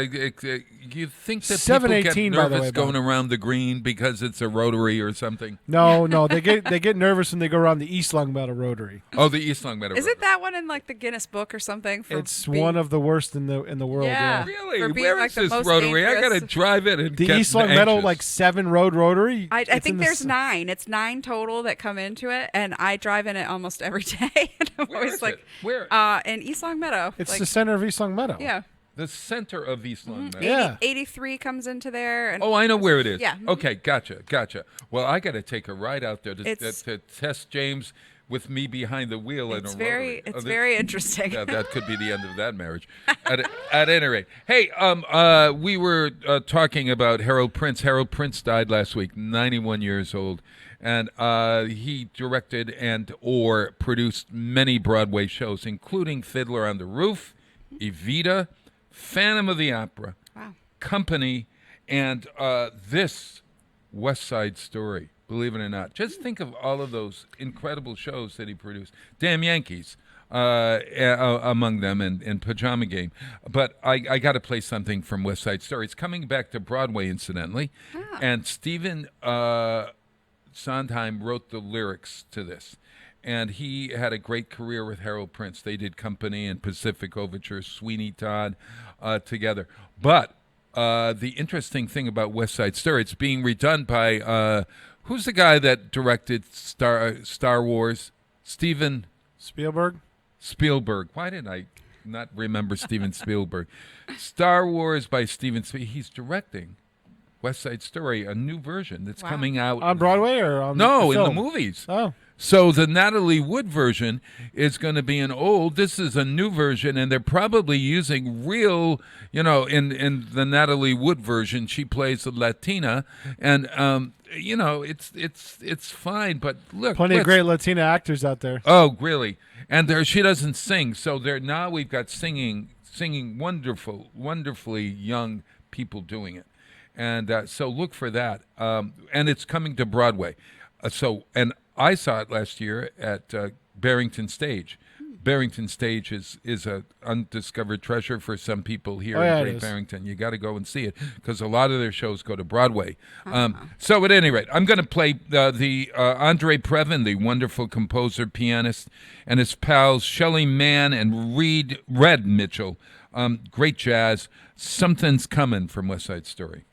you think that people 718, get by the nervous way, Bob. going around the green because it's a rotary or something. No, they get nervous when they go around the East Longmeadow Rotary. Oh, the East Longmeadow. Is it that one in like the Guinness Book or something? For It's being- one of the worst in the world. Yeah. Yeah. Really? for being, Where like, is the this most rotary? I dangerous. gotta drive it and The get East Longmeadow, anxious. like 7 road rotary. I It's in think the there's s- 9. It's 9 total that come into it, and I drive in it almost every day. And I'm Where always is like, it? Where? in East Longmeadow. It's like, the center of East Longmeadow. yeah. The center of East Long Meadow. Yeah. 83 comes into there. And Oh, I know where it is. Yeah. Okay, gotcha. Well, I got to take a ride out there to It's- test James with me behind the wheel in a It's rotary. very interesting. Yeah, that could be the end of that marriage. At any rate, hey, we were talking about Harold Prince. Harold Prince died last week, 91 years old, and he directed and/or produced many Broadway shows, including Fiddler on the Roof, Evita, Phantom of the Opera, Wow. Company, and this West Side Story. Believe it or not, just think of all of those incredible shows that he produced. Damn Yankees, among them, and Pajama Game. But I got to play something from West Side Story. It's coming back to Broadway, incidentally, and Stephen Sondheim wrote the lyrics to this. And he had a great career with Harold Prince. They did Company and Pacific Overture, Sweeney Todd together. But the interesting thing about West Side Story, it's being redone by, who's the guy that directed Star Wars? Steven Spielberg. Why did I not remember Steven Spielberg? Star Wars by Steven Spielberg. He's directing West Side Story, a new version that's coming out. On Broadway or on No, the in the film? movies. Oh. So the Natalie Wood version is going to be an old. This is a new version, and they're probably using real. In the Natalie Wood version, she plays a Latina, and it's fine. But look, Plenty of great Latina actors out there. Oh, really? And she doesn't sing, so now we've got singing wonderfully young people doing it, and so look for that. And it's coming to Broadway. And I saw it last year at Barrington Stage. Barrington Stage is a undiscovered treasure for some people here in Great Barrington. You got to go and see it because a lot of their shows go to Broadway. So at any rate, I'm going to play the Andre Previn, the wonderful composer, pianist, and his pals Shelley Mann and Red Mitchell. Great jazz. Something's Coming from West Side Story.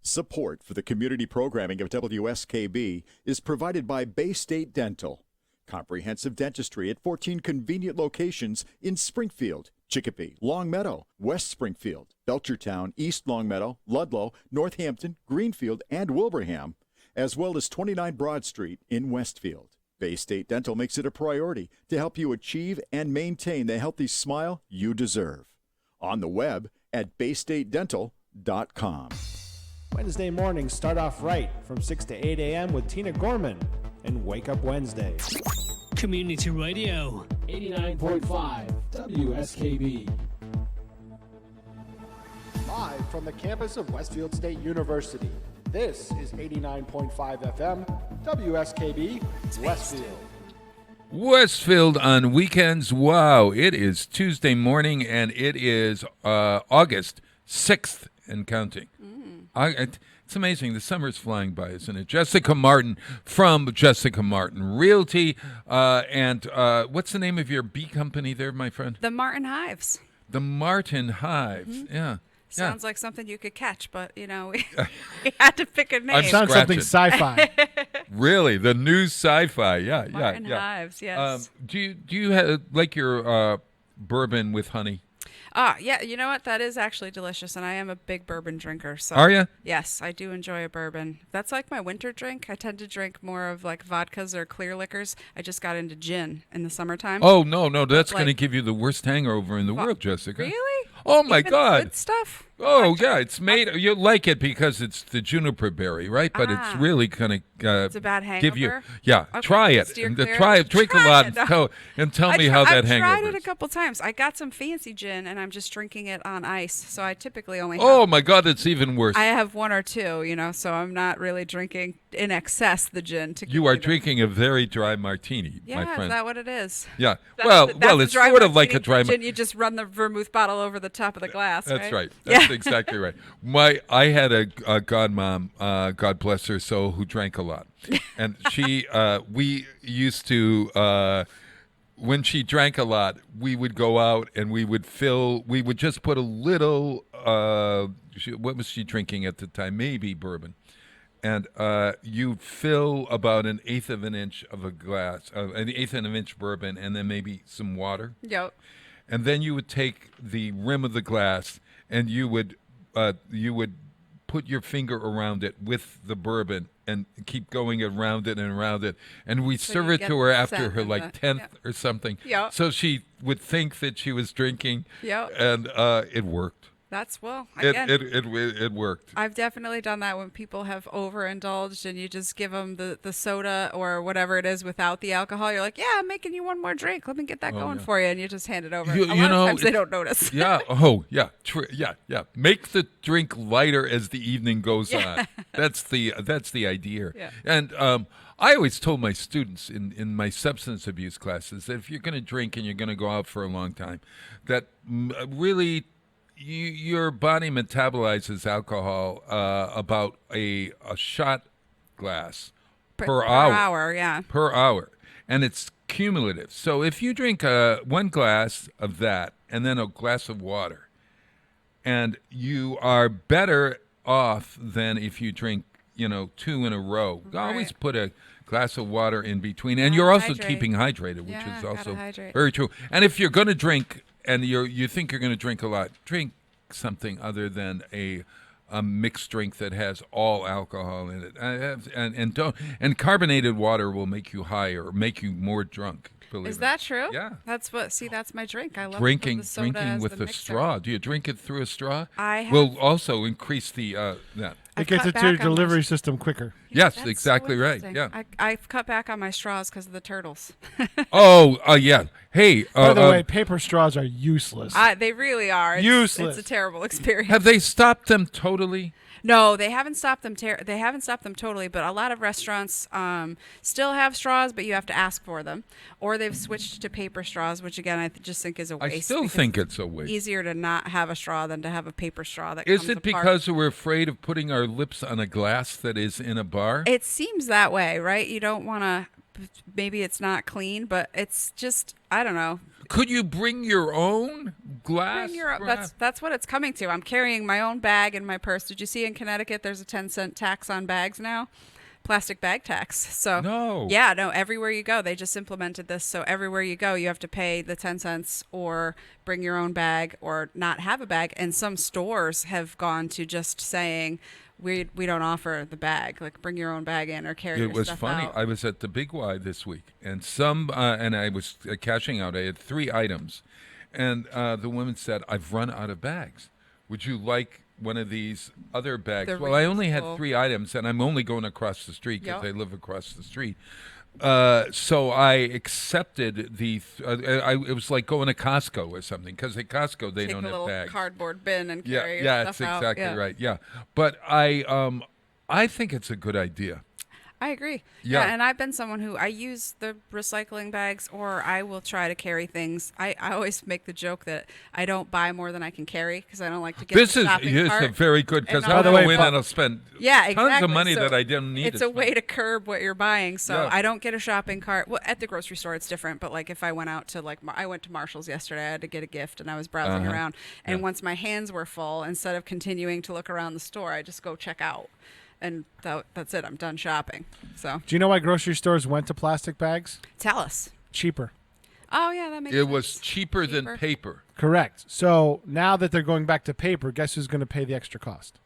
Support for the community programming of WSKB is provided by Bay State Dental. Comprehensive dentistry at 14 convenient locations in Springfield, Chicopee, Longmeadow, West Springfield, Belchertown, East Longmeadow, Ludlow, Northampton, Greenfield, and Wilbraham, as well as 29 Broad Street in Westfield. Bay State Dental makes it a priority to help you achieve and maintain the healthy smile you deserve. On the web at baystatedental.com. Wednesday mornings start off right from 6 to 8 a.m. with Tina Gorman and Wake Up Wednesday. Community Radio. 89.5 WSKB. Live from the campus of Westfield State University, this is 89.5 FM WSKB Westfield. Westfield on weekends. Wow, it is Tuesday morning and it is August 6th and counting. It's amazing. The summer's flying by, isn't it? Jessica Martin from Jessica Martin Realty. And what's the name of your bee company there, my friend? The Martin Hives. The Martin Hives. Yeah. Sounds like something you could catch, but, we had to pick a name. Sounds something sci-fi. Really? The new sci-fi. Yeah, Martin Hives, yes. Do you like your bourbon with honey? Yeah, you know what? That is actually delicious, and I am a big bourbon drinker. So are you? Yes, I do enjoy a bourbon. That's like my winter drink. I tend to drink more of like vodkas or clear liquors. I just got into gin in the summertime. Oh, no, that's going to give you the worst hangover in the world, Jessica. Really? Oh, my Even God. Good stuff? Oh, yeah, it's made, you like it because it's the juniper berry, right? But it's really going to it's a bad hangover? give you, try it. Steer And clear? try it, drink a lot, and tell me how that hangover I've tried it a is. couple times. I got some fancy gin, and I'm just drinking it on ice, so I typically only have, Oh, my God, it's even worse. I have one or two, so I'm not really drinking in excess the gin. You are drinking a very dry martini, Yeah, my friend. is that what it is? Yeah. That's It's sort of like a dry gin. You just run the vermouth bottle over the top of the glass, That's right. Yeah. That's exactly right. I had a godmom, God bless her soul, who drank a lot, and we used to. When she drank a lot, we would go out and we would just put a little. What was she drinking at the time? Maybe bourbon. And you fill about an eighth of an inch of a glass, an eighth of an inch bourbon, and then maybe some water. Yep. And then you would take the rim of the glass and you would put your finger around it with the bourbon and keep going around it and around it. And we'd serve it to her after her like 10th or something. Yep. So she would think that she was drinking. Yep. And it worked. That's again. It worked. I've definitely done that when people have overindulged and you just give them the soda or whatever it is without the alcohol. You're like, yeah, I'm making you one more drink. Let me get that going for you. And you just hand it over. A lot of times they don't notice. Yeah. Oh, yeah. Yeah. Make the drink lighter as the evening goes on. That's the idea. Yeah. And I always told my students in my substance abuse classes that if you're going to drink and you're going to go out for a long time, that really your body metabolizes alcohol about a shot glass per hour. Per hour. And it's cumulative. So if you drink one glass of that and then a glass of water, and you are better off than if you drink, two in a row. Right. Always put a glass of water in between. And you're also keeping hydrated, which is also very true. And if you're going to drink and you think you're going to drink a lot, drink something other than a mixed drink that has all alcohol in it. And carbonated water will make you higher or make you more drunk. Is that true? Yeah. That's my drink. I love drinking the soda as with the a mixer. straw. Do you drink it through a straw? I have. Will also increase the that. It gets it to your delivery system quicker. Yes, That's exactly so right. interesting. Yeah. I've cut back on my straws because of the turtles. Yeah. Hey. By the way, paper straws are useless. They really are. Useless. It's a terrible experience. Have they stopped them totally? No, they haven't stopped them. They haven't stopped them totally, but a lot of restaurants still have straws, but you have to ask for them. Or they've switched to paper straws, which again I just think is a waste. I still think it's a waste. Easier to not have a straw than to have a paper straw that Is comes it apart. because we're afraid of putting our lips on a glass that is in a bar? It seems that way, right? You don't want to. Maybe it's not clean, but it's just I don't know. Could you bring your own glass? That's what it's coming to. I'm carrying my own bag in my purse. Did you see in Connecticut there's a 10-cent tax on bags now? plastic bag tax. So No. yeah, no, everywhere you go, they just implemented this. So everywhere you go, you have to pay the 10 cents or bring your own bag or not have a bag. And some stores have gone to just saying, we don't offer the bag. Like, bring your own bag in or carry your It was stuff funny. out. I was at the Big Y this week, and I was cashing out. I had 3 items, and the woman said, "I've run out of bags. Would you like one of these other bags?" The Well, I only had reusable. 3 items, and I'm only going across the street because Yep. I live across the street. So I accepted the. It was like going to Costco or something, because at Costco they Take don't a have little bags. cardboard bin and carry Yeah, your that's stuff out. exactly Yeah. right. Yeah, but I think it's a good idea. I agree. Yeah. And I've been someone who I use the recycling bags, or I will try to carry things. I always make the joke that I don't buy more than I can carry because I don't like to get This the is shopping cart. very good, because And I'll I'll- go in and I'll spend Yeah, exactly. tons of money So that I didn't need. It's a way to curb what you're buying. So Yeah. I don't get a shopping cart. Well, at the grocery store, it's different. But like if I went out to I went to Marshall's yesterday, I had to get a gift, and I was browsing Uh-huh. around. And Yeah. once my hands were full, instead of continuing to look around the store, I just go check out. And that's it. I'm done shopping. So Do you know why grocery stores went to plastic bags? tell us. Cheaper. Oh yeah, that makes It sense. was cheaper than paper. Correct. So now that they're going back to paper, guess who's going to pay the extra cost?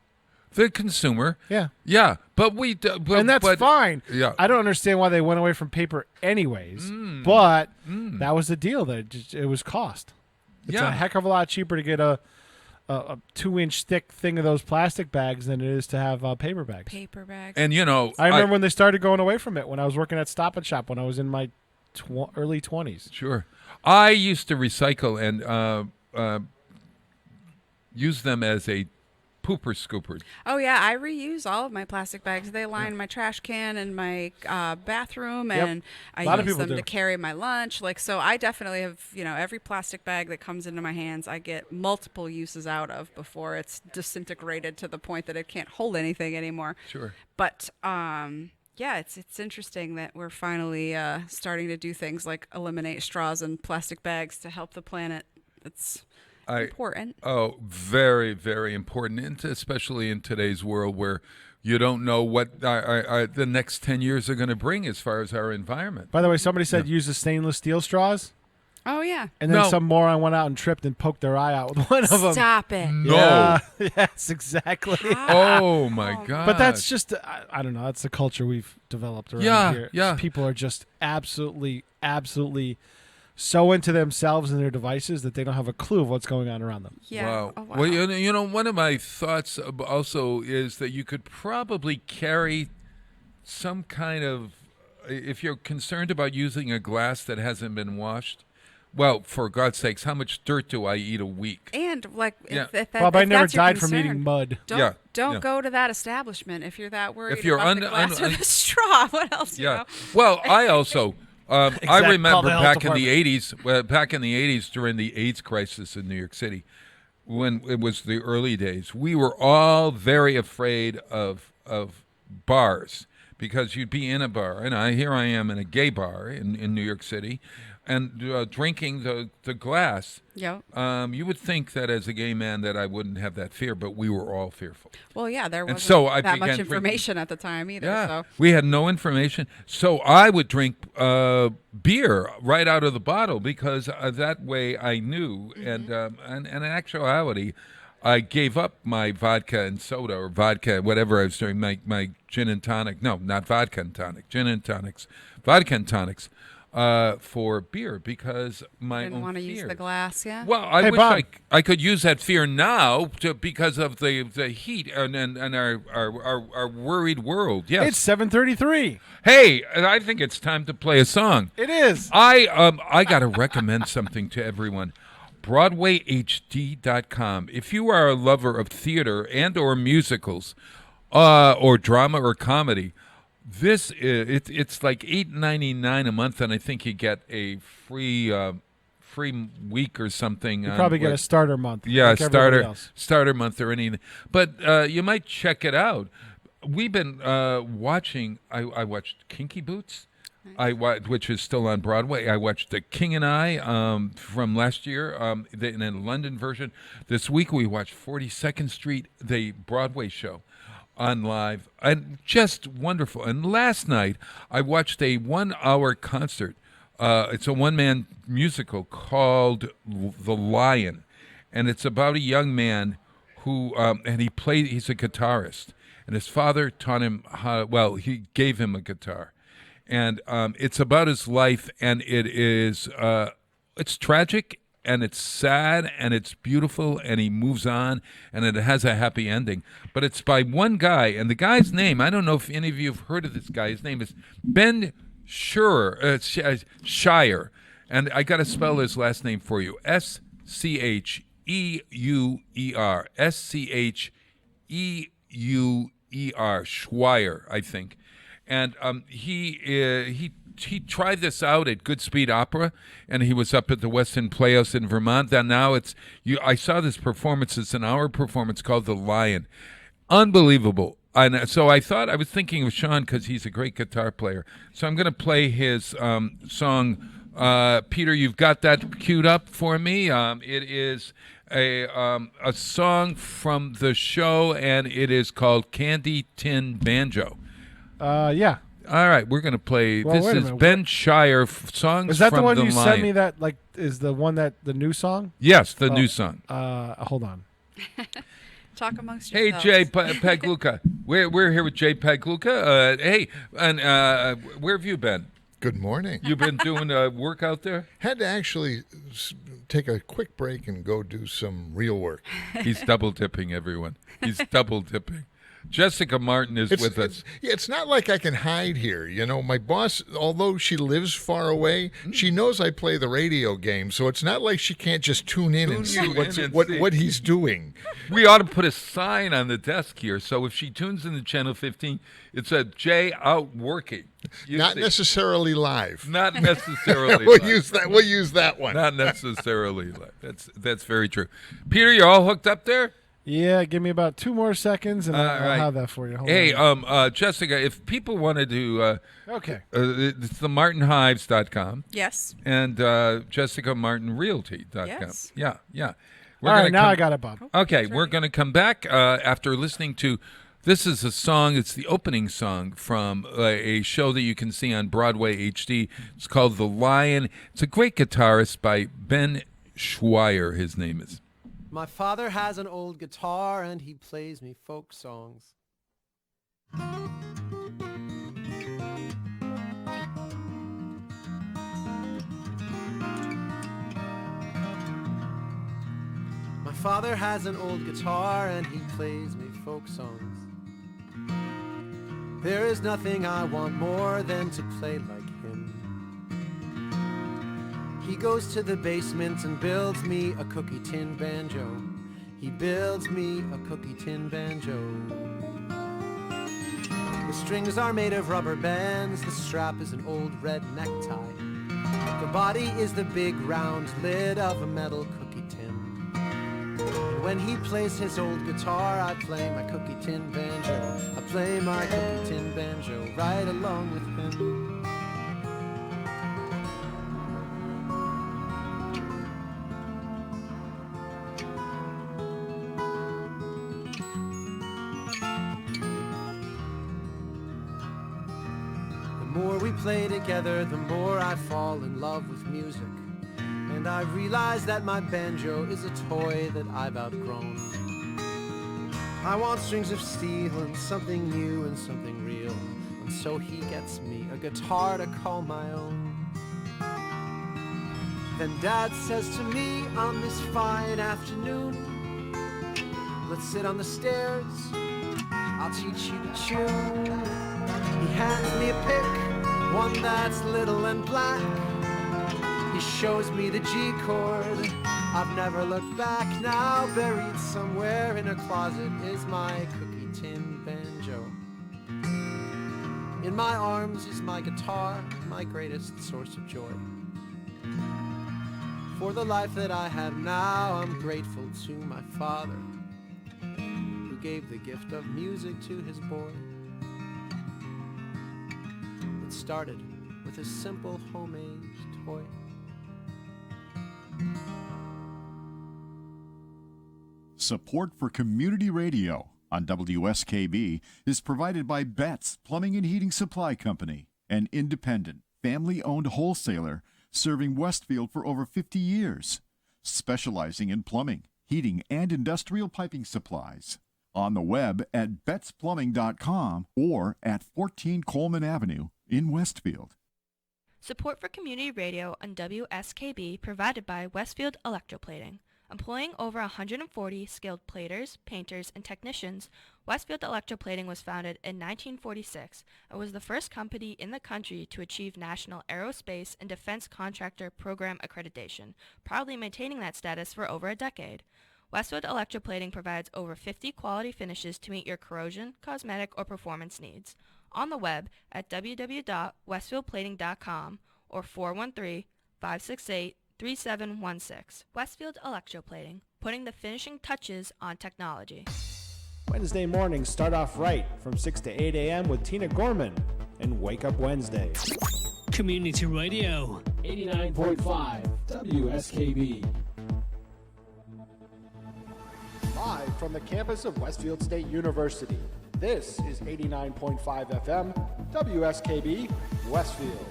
The consumer. Yeah. Yeah, but And that's fine. Yeah. I don't understand why they went away from paper anyways. But that was the deal. That it was cost. It's Yeah. a heck of a lot cheaper to get a 2-inch thick thing of those plastic bags than it is to have paper bags. Paper bags. And I remember when they started going away from it when I was working at Stop and Shop when I was in my early 20s. Sure. I used to recycle and use them as a pooper scooper. Oh yeah, I reuse all of my plastic bags. They line my trash can in my bathroom, Yep. and A lot I of use people them do. to carry my lunch. Like, so I definitely have, every plastic bag that comes into my hands, I get multiple uses out of before it's disintegrated to the point that it can't hold anything anymore. Sure. But yeah, it's interesting that we're finally starting to do things like eliminate straws and plastic bags to help the planet. It's important. Oh, very, very important, and especially in today's world where you don't know what the next 10 years are going to bring as far as our environment. By the way, somebody said use the stainless steel straws. Oh yeah. And then No. some moron went out and tripped and poked their eye out with one of them. Stop it. No. Yeah. Yes, exactly. Oh my God. But that's just, I don't know, that's the culture we've developed around Yeah, here. yeah. People are just absolutely so into themselves and their devices that they don't have a clue of what's going on around them. Yeah. Wow. Oh, wow. Well, you know, one of my thoughts also is that you could probably carry some kind of, if you're concerned about using a glass that hasn't been washed, well, for God's sakes, how much dirt do I eat a week? And like, Yeah. if Bob, I if never that's your died from concern, eating mud. Don't Yeah. go to that establishment if you're that worried If you're about the glass or the straw. What else? You Yeah. know? Well, I also I Call remember the health back in the department. 80s, back in the 80s during the AIDS crisis in New York City, when it was the early days, we were all very afraid of bars because you'd be in a bar, and here I am in a gay bar in New York City, and drinking the glass. Yep. You would think that as a gay man that I wouldn't have that fear, but we were all fearful. Well, yeah, there And wasn't so I that began much drinking- information at the time either. Yeah, So. we had no information. So I would drink beer right out of the bottle because that way I knew. And in actuality, I gave up my vodka and soda or vodka, whatever I was doing, my gin and tonic. No, not vodka and tonic, gin and tonics, vodka and tonics for beer because my Didn't own want to use fear. the glass, yeah. Well, I Hey, wish Bob. I could use that fear now because of the heat and our worried world. Yes. It's 7:33. Hey, I think it's time to play a song. It is. I got to recommend something to everyone. BroadwayHD.com. If you are a lover of theater and or musicals, or drama or comedy, this is it's like $8.99 a month, and I think you get a free week or something. You probably get a starter month. Yeah, like everybody else. starter month or anything. But you might check it out. We've been watching. I watched Kinky Boots. Which is still on Broadway. I watched The King and I from last year, in the London version. This week we watched 42nd Street, the Broadway show. on live, and just wonderful. And last night I watched a 1-hour concert. It's a one-man musical called The Lion, and it's about a young man who and he's a guitarist, and his father taught him he gave him a guitar, and it's about his life, and it's tragic, and it's sad, and it's beautiful, and he moves on, and it has a happy ending. But it's by one guy, and the guy's name, I don't know if any of you have heard of this guy. His name is Ben Shire, and I got to spell his last name for you. Scheuer. Scheuer, Schweier, I think. And he tried this out at Goodspeed Opera, and he was up at the West End Playhouse in Vermont. And now I saw this performance. It's an hour performance called The Lion. Unbelievable. And so I was thinking of Sean because he's a great guitar player. So I'm going to play his song. Peter, you've got that queued up for me. It is a song from the show, and it is called Candy Tin Banjo. Yeah. All right, we're going to play. Well, this is Ben Shire, songs is that from the one The you Lion. sent me? That is the one the new song? Yes, the new song. Hold on. Talk amongst Hey, yourselves. Jay Pagluka. We're here with Jay Pagluka. Hey, and where have you been? Good morning. You've been doing work out there? Had to actually take a quick break and go do some real work. He's double dipping, everyone. He's double dipping. Jessica Martin is with us. It's not like I can hide here. You know, my boss, although she lives far away, she knows I play the radio game, so it's not like she can't just tune in and see what he's doing. We ought to put a sign on the desk here, so if she tunes in to Channel 15, it said Jay out working. Not necessarily live. Not necessarily we'll live. We'll use that one. Not necessarily live. That's very true. Peter, you're all hooked up there? Yeah, give me about 2 more seconds, and I'll have that for you. Hold on. Jessica, if people wanted to... okay. It's the martinhives.com. Yes. And jessicamartinrealty.com. Yes. Yeah. All right, now I got it, Bob. Okay, we're going to come back after listening to... This is a song, it's the opening song from a show that you can see on Broadway HD. It's called The Lion. It's a great guitarist by Ben Schweier, his name is. My father has an old guitar and he plays me folk songs. My father has an old guitar and he plays me folk songs. There is nothing I want more than to play like him. He goes to the basement and builds me a cookie tin banjo. He builds me a cookie tin banjo. The strings are made of rubber bands. The strap is an old red necktie. The body is the big round lid of a metal cookie tin. And when he plays his old guitar, I play my cookie tin banjo. I play my cookie tin banjo right along with him. The more we play together, the more I fall in love with music. And I realize that my banjo is a toy that I've outgrown. I want strings of steel and something new and something real. And so he gets me a guitar to call my own. Then Dad says to me on this fine afternoon, let's sit on the stairs, I'll teach you to tune. He hands me a pick, one that's little and black. He shows me the G chord. I've never looked back. Now buried somewhere in a closet is my cookie tin banjo. In my arms is my guitar, my greatest source of joy. For the life that I have now, I'm grateful to my father, who gave the gift of music to his boy. It started with a simple homemade toy. Support for community radio on WSKB is provided by Betts Plumbing and Heating Supply Company, an independent, family-owned wholesaler serving Westfield for over 50 years, specializing in plumbing, heating, and industrial piping supplies. On the web at bettsplumbing.com or at 14 Coleman Avenue in Westfield. Support for community radio on WSKB provided by Westfield Electroplating. Employing over 140 skilled platers, painters, and technicians, Westfield Electroplating was founded in 1946 and was the first company in the country to achieve National Aerospace and Defense Contractor Program accreditation, proudly maintaining that status for over a decade. Westfield Electroplating provides over 50 quality finishes to meet your corrosion, cosmetic, or performance needs. On the web at www.westfieldplating.com or 413-568-3716. Westfield Electroplating, putting the finishing touches on technology. Wednesday mornings start off right from 6 to 8 a.m. with Tina Gorman and Wake Up Wednesday. Community Radio. 89.5 WSKB. Live from the campus of Westfield State University, this is 89.5 FM WSKB Westfield.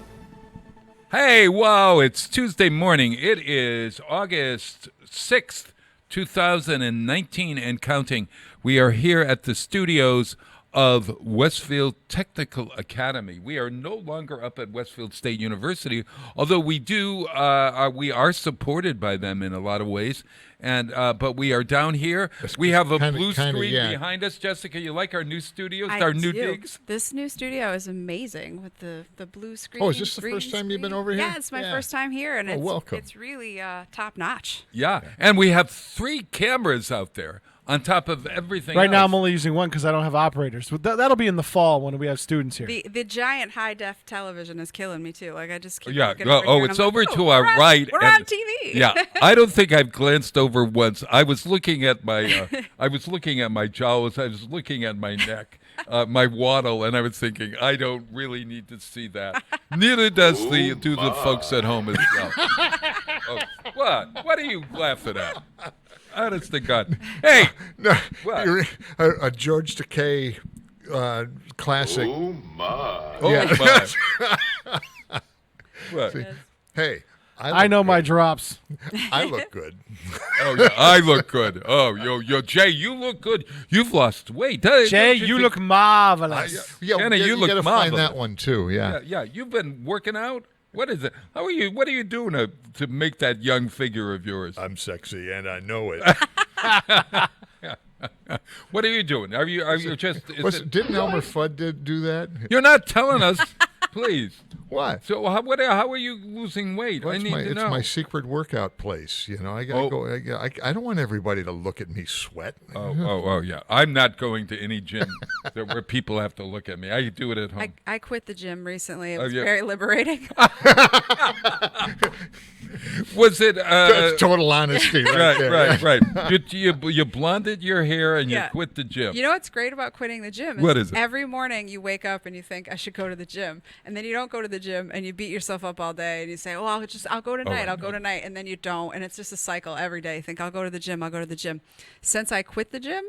Hey, wow, it's Tuesday morning. It is August 6th, 2019 and counting. We are here at the studios of Westfield Technical Academy. We are no longer up at Westfield State University, although we are supported by them in a lot of ways. And but we are down here. We have a blue screen behind us. Jessica, you like our new studios, our new digs? This new studio is amazing with the blue screen. Oh, is this the first time you've been over here? Yeah, it's my first time here, and welcome. It's really top notch. Yeah, and we have 3 cameras out there on top of everything Right else. now I'm only using one because I don't have operators. That'll be in the fall when we have students here. The giant high def television is killing me too. Like I just keep looking it's over like, to our right. We're on TV. Yeah, I don't think I've glanced over once. I was looking at my jowls. I was looking at my neck, my waddle, and I was thinking, I don't really need to see that. Neither does the folks at home as well. Oh, what? What are you laughing at? Honest to God. Hey! No, what? a George Takei classic. Oh, my. Oh, my. What? See, hey. I know my drops. I look good. Oh, yeah, I look good. Oh, yo, Jay, you look good. You've lost weight. Jay, you look marvelous. Anna, you look gotta marvelous. find that one too. Yeah. Yeah. You've been working out. What is it? How are you? What are you doing to make that young figure of yours? I'm sexy and I know it. What are you doing? Are you just? Didn't Elmer Fudd do that? You're not telling us, please. What? So how are you losing weight? Well, I need to know. It's my secret workout place. You know, I gotta go. I don't want everybody to look at me sweat. Oh, yeah. I'm not going to any gym where people have to look at me. I do it at home. I quit the gym recently. It was very liberating. Was it total honesty? Right. You blonded your hair and you quit the gym. You know what's great about quitting the gym? What is it? Every morning you wake up and you think I should go to the gym, and then you don't go to the gym and you beat yourself up all day and you say, "Oh, I'll go tonight. I'll go tonight," and then you don't, and it's just a cycle every day. You think I'll go to the gym. I'll go to the gym. Since I quit the gym,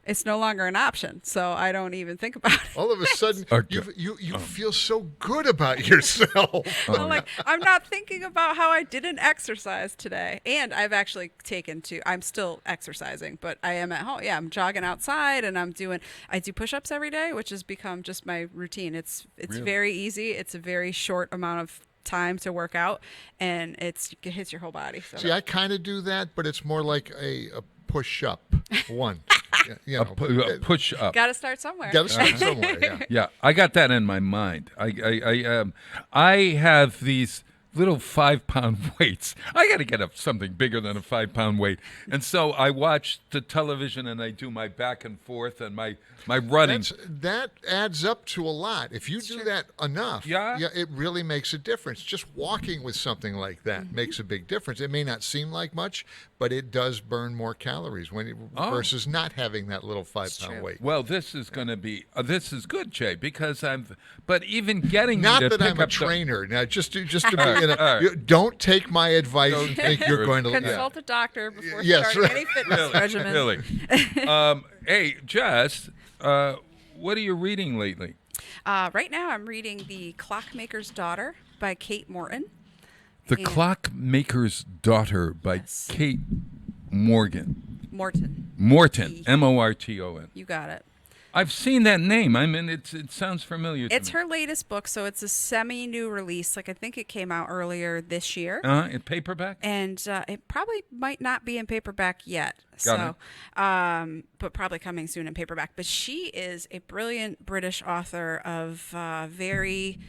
it's no longer an option, so I don't even think about it. All of a sudden, you feel so good about yourself. I'm not thinking about how I didn't exercise today, and I've actually I'm still exercising, but I am at home. Yeah, I'm jogging outside, and I do push-ups every day, which has become just my routine. It's really very easy. It's a very short amount of time to work out, and it hits your whole body. So. See, I kind of do that, but it's more like a push-up one. A push up. Got to start somewhere. Yeah. Yeah, I got that in my mind. I have these little 5-pound weights. I got to get up something bigger than a 5-pound weight, and so I watch the television and I do my back and forth and my running. That adds up to a lot. If you do that enough, it really makes a difference. Just walking with something like that makes a big difference. It may not seem like much, but it does burn more calories versus not having that little 5-pound weight. Well, this is going to be this is good, Jay, because but even getting not me to that I'm a trainer now. Just to be, don't take my advice and think you're going to consult a doctor before yes, starting any fitness regimen. Really. Hey, Jess, what are you reading lately? Right now, I'm reading The Clockmaker's Daughter by Kate Morton. The Clockmaker's Daughter by Kate Morton. Morton. M-O-R-T-O-N. You got it. I've seen that name. I mean, it sounds familiar to me. It's her latest book, so it's a semi-new release. Like, I think it came out earlier this year. In paperback? And it probably might not be in paperback yet. Got it. But probably coming soon in paperback. But she is a brilliant British author of very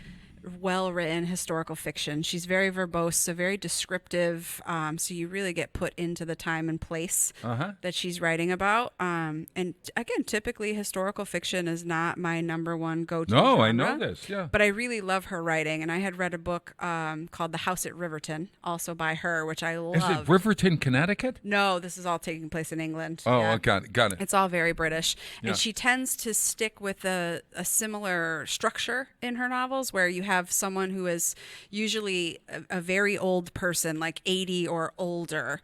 well-written historical fiction. She's very verbose, so very descriptive, so you really get put into the time and place that she's writing about. And again, typically historical fiction is not my number one go-to genre, I know this, yeah. but I really love her writing, and I had read a book called The House at Riverton, also by her, which I love. Is it Riverton, Connecticut? No, this is all taking place in England. Oh, yeah. got it. It's all very British. Yeah. And she tends to stick with a similar structure in her novels where you have someone who is usually a very old person, like 80 or older,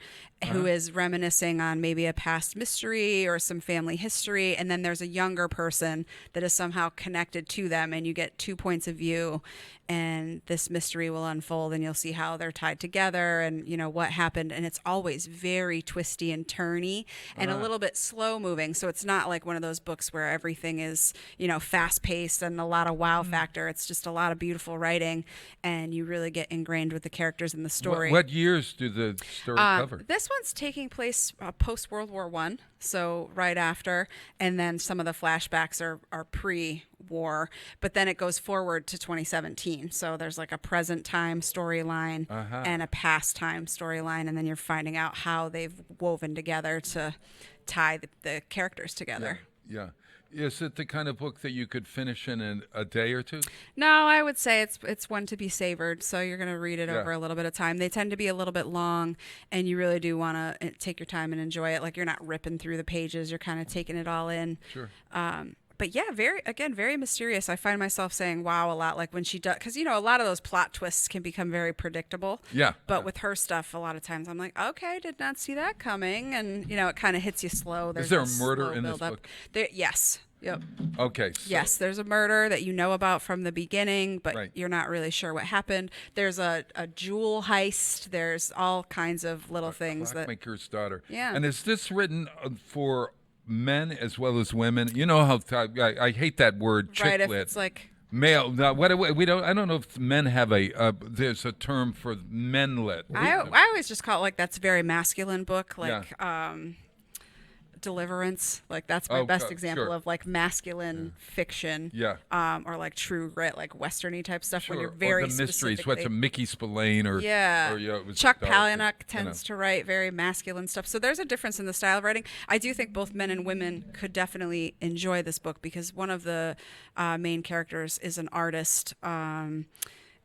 who is reminiscing on maybe a past mystery or some family history. And then there's a younger person that is somehow connected to them, and you get 2 points of view, and this mystery will unfold, and you'll see how they're tied together and, you know, what happened. And it's always very twisty and turny and a little bit slow moving. So it's not like one of those books where everything is, you know, fast paced and a lot of wow factor. It's just a lot of beautiful writing, and you really get ingrained with the characters and the story. What years do the story cover? This one's taking place post World War I, so right after, and then some of the flashbacks are pre-war, but then it goes forward to 2017. So there's like a present time storyline and a past time storyline, and then you're finding out how they've woven together to tie the characters together. Yeah. Is it the kind of book that you could finish in a day or two? No, I would say it's one to be savored. So you're going to read it over a little bit of time. They tend to be a little bit long, and you really do want to take your time and enjoy it. Like, you're not ripping through the pages. You're kind of taking it all in. Sure. But yeah, very mysterious. I find myself saying wow a lot, like when she does, because, you know, a lot of those plot twists can become very predictable. Yeah. But with her stuff, a lot of times I'm like, okay, did not see that coming. And, you know, it kind of hits you slow. Is there a murder in this book? Yes. Yep. Okay. So. Yes, there's a murder that you know about from the beginning, but you're not really sure what happened. There's a jewel heist. There's all kinds of little things. Clockmaker's Daughter. Yeah. And is this written for men as well as women? You know how I hate that word, chick right, if lit. it's like male. No, we don't. I don't know if men have there's a term for men lit. I always just call it like that's a very masculine book, like Deliverance. Like, that's my best example of like masculine fiction. Yeah. Or like true grit, like westerny type stuff. Sure. When you're very or the mysteries. specifically- What's a Mickey Spillane or Or Chuck Palahniuk tends to write very masculine stuff. So there's a difference in the style of writing. I do think both men and women could definitely enjoy this book because one of the main characters is an artist.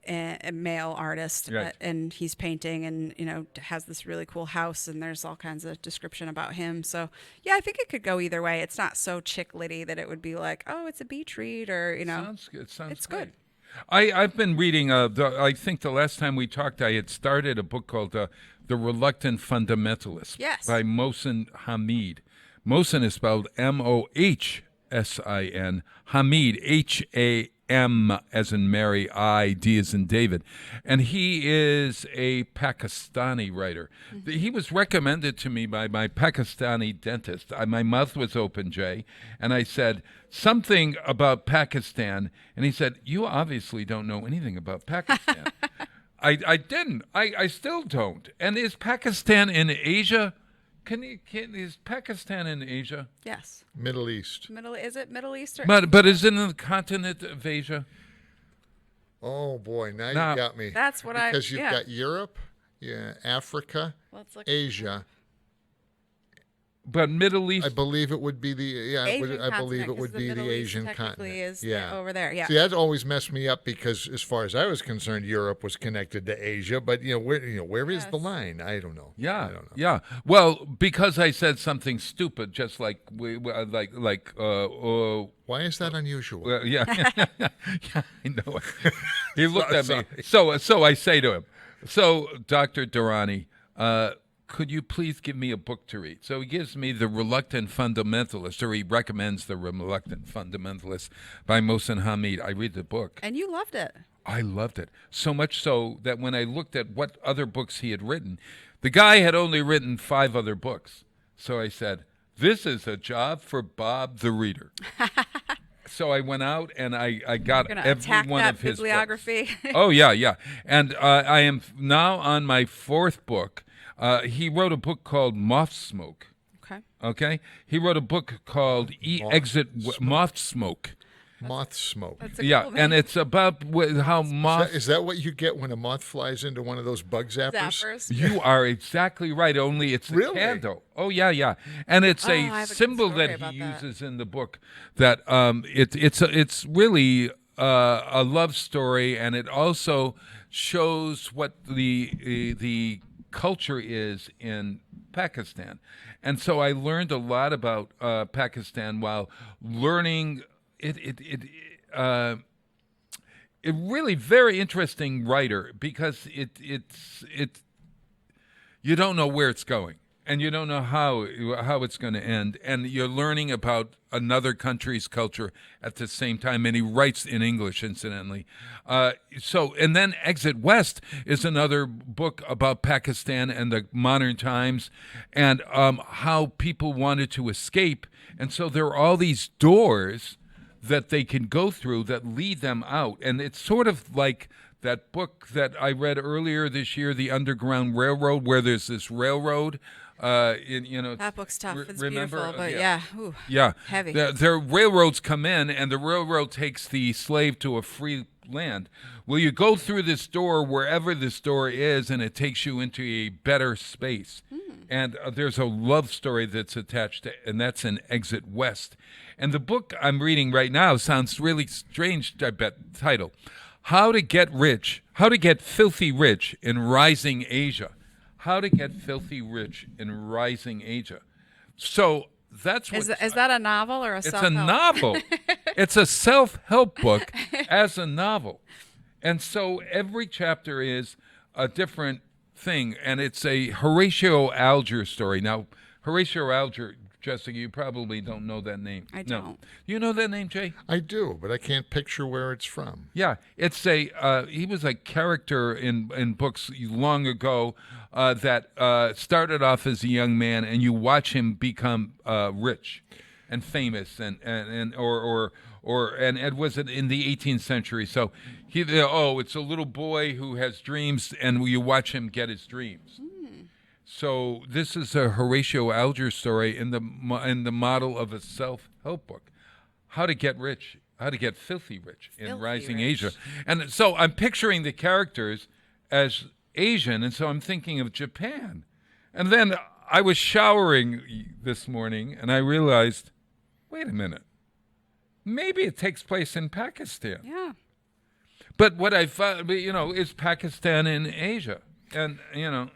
A male artist, and he's painting, and, you know, has this really cool house, and there's all kinds of description about him. So yeah, I think it could go either way. It's not so chick litty that it would be like, oh, it's a beach read, or, you know, sounds good. I've been reading. I think the last time we talked, I had started a book called "The Reluctant Fundamentalist" by Mohsin Hamid. Mohsin is spelled Mohsin. Hamid, Ham as in Mary, D as in David. And he is a Pakistani writer. He was recommended to me by my Pakistani dentist. My mouth was open, Jay, and I said something about Pakistan, and he said, you obviously don't know anything about Pakistan. I didn't. I still don't. And is Pakistan in Asia? Is Pakistan in Asia? Yes. Middle East. Is it Middle East? Or But is it in the continent of Asia? Oh boy, now you got me. That's what because you've got Europe, Africa, Asia. But Middle East, I believe it would be the Asian I believe it would be the Asian continent. Is over there. See, that always messed me up because, as far as I was concerned, Europe was connected to Asia. But where is the line? I don't know. Yeah, I don't know. Yeah. Well, because I said something stupid, just like why is that unusual? Yeah, I know it. He looked at me. So I say to him, so Dr. Durrani, could you please give me a book to read? So he gives me The Reluctant Fundamentalist, or he recommends The Reluctant Fundamentalist by Mohsen Hamid. I read the book. And you loved it. I loved it. So much so that when I looked at what other books he had written, the guy had only written 5 other books. So I said, this is a job for Bob the reader. So I went out and I got every one of his bibliography. books. Oh, yeah. And I am now on my 4th book. He wrote a book called Moth Smoke. Okay? He wrote a book called Moth Smoke. Moth smoke. That's a cool name. And it's about how moths... Is that what you get when a moth flies into one of those bug zappers? You are exactly right, only it's a candle. Oh, yeah. And it's a symbol that he uses in the book that it's really a love story, and it also shows what the culture is in Pakistan. And so I learned a lot about Pakistan while learning... It really very interesting writer, because it's you don't know where it's going, and you don't know how it's going to end, and you're learning about another country's culture at the same time. And he writes in English, incidentally. And then Exit West is another book about Pakistan and the modern times, and how people wanted to escape, and so there are all these doors that they can go through that lead them out. And it's sort of like that book that I read earlier this year, The Underground Railroad, where there's this railroad. That book's tough. It's beautiful, but heavy. The railroads come in, and the railroad takes the slave to a free land. Well, you go through this door, wherever this door is, and it takes you into a better space. And there's a love story that's attached to, and that's in Exit West. And the book I'm reading right now sounds really strange, I bet, title. How to Get Filthy Rich in Rising Asia. How to Get Filthy Rich in Rising Asia. So that's what... Is that a novel or a self-help? It's a novel. It's a self-help book as a novel. And so every chapter is a different thing, and it's a Horatio Alger story. Now, Horatio Alger, Jessica, you probably don't know that name. I don't. No. You know that name, Jay? I do, but I can't picture where it's from. Yeah, it's he was a character in books long ago that started off as a young man, and you watch him become rich and famous, and it was in the 18th century. So it's a little boy who has dreams, and you watch him get his dreams. So this is a Horatio Alger story in the model of a self-help book. How to get rich, how to get filthy rich in Rising Asia. And so I'm picturing the characters as Asian, and so I'm thinking of Japan. And then I was showering this morning, and I realized, wait a minute, maybe it takes place in Pakistan. Yeah. But what I found, is Pakistan in Asia. And,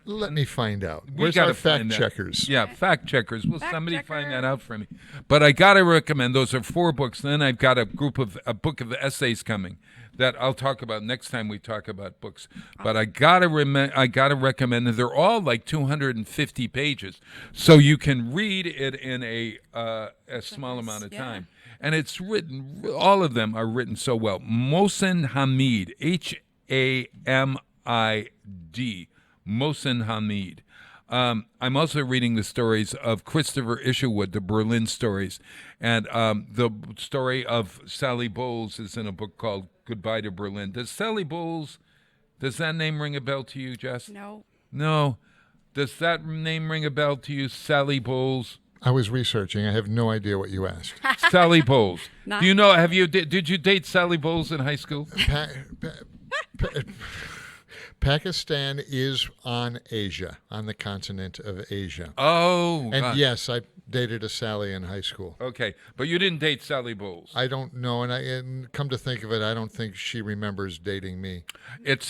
let me find out. We Where's gotta our fact find that. checkers? Yeah, fact checkers. Will somebody find that out for me? But I got to recommend, those are 4 books. Then I've got a book of essays coming that I'll talk about next time we talk about books. But I got to recommend, and they're all like 250 pages. So you can read it in a small amount of time. And it's written, all of them are written so well. Mohsen Hamid, Hamid. Mohsen Hamid. I'm also reading the stories of Christopher Isherwood, the Berlin stories. And the story of Sally Bowles is in a book called Goodbye to Berlin. Does that name ring a bell to you, Jess? No. Does that name ring a bell to you, Sally Bowles? I was researching. I have no idea what you asked. Sally Bowles. Do you know, did you date Sally Bowles in high school? Pakistan is on Asia, on the continent of Asia. Oh. And yes, I dated a Sally in high school. Okay, but you didn't date Sally Bowles. I don't know, and come to think of it, I don't think she remembers dating me. And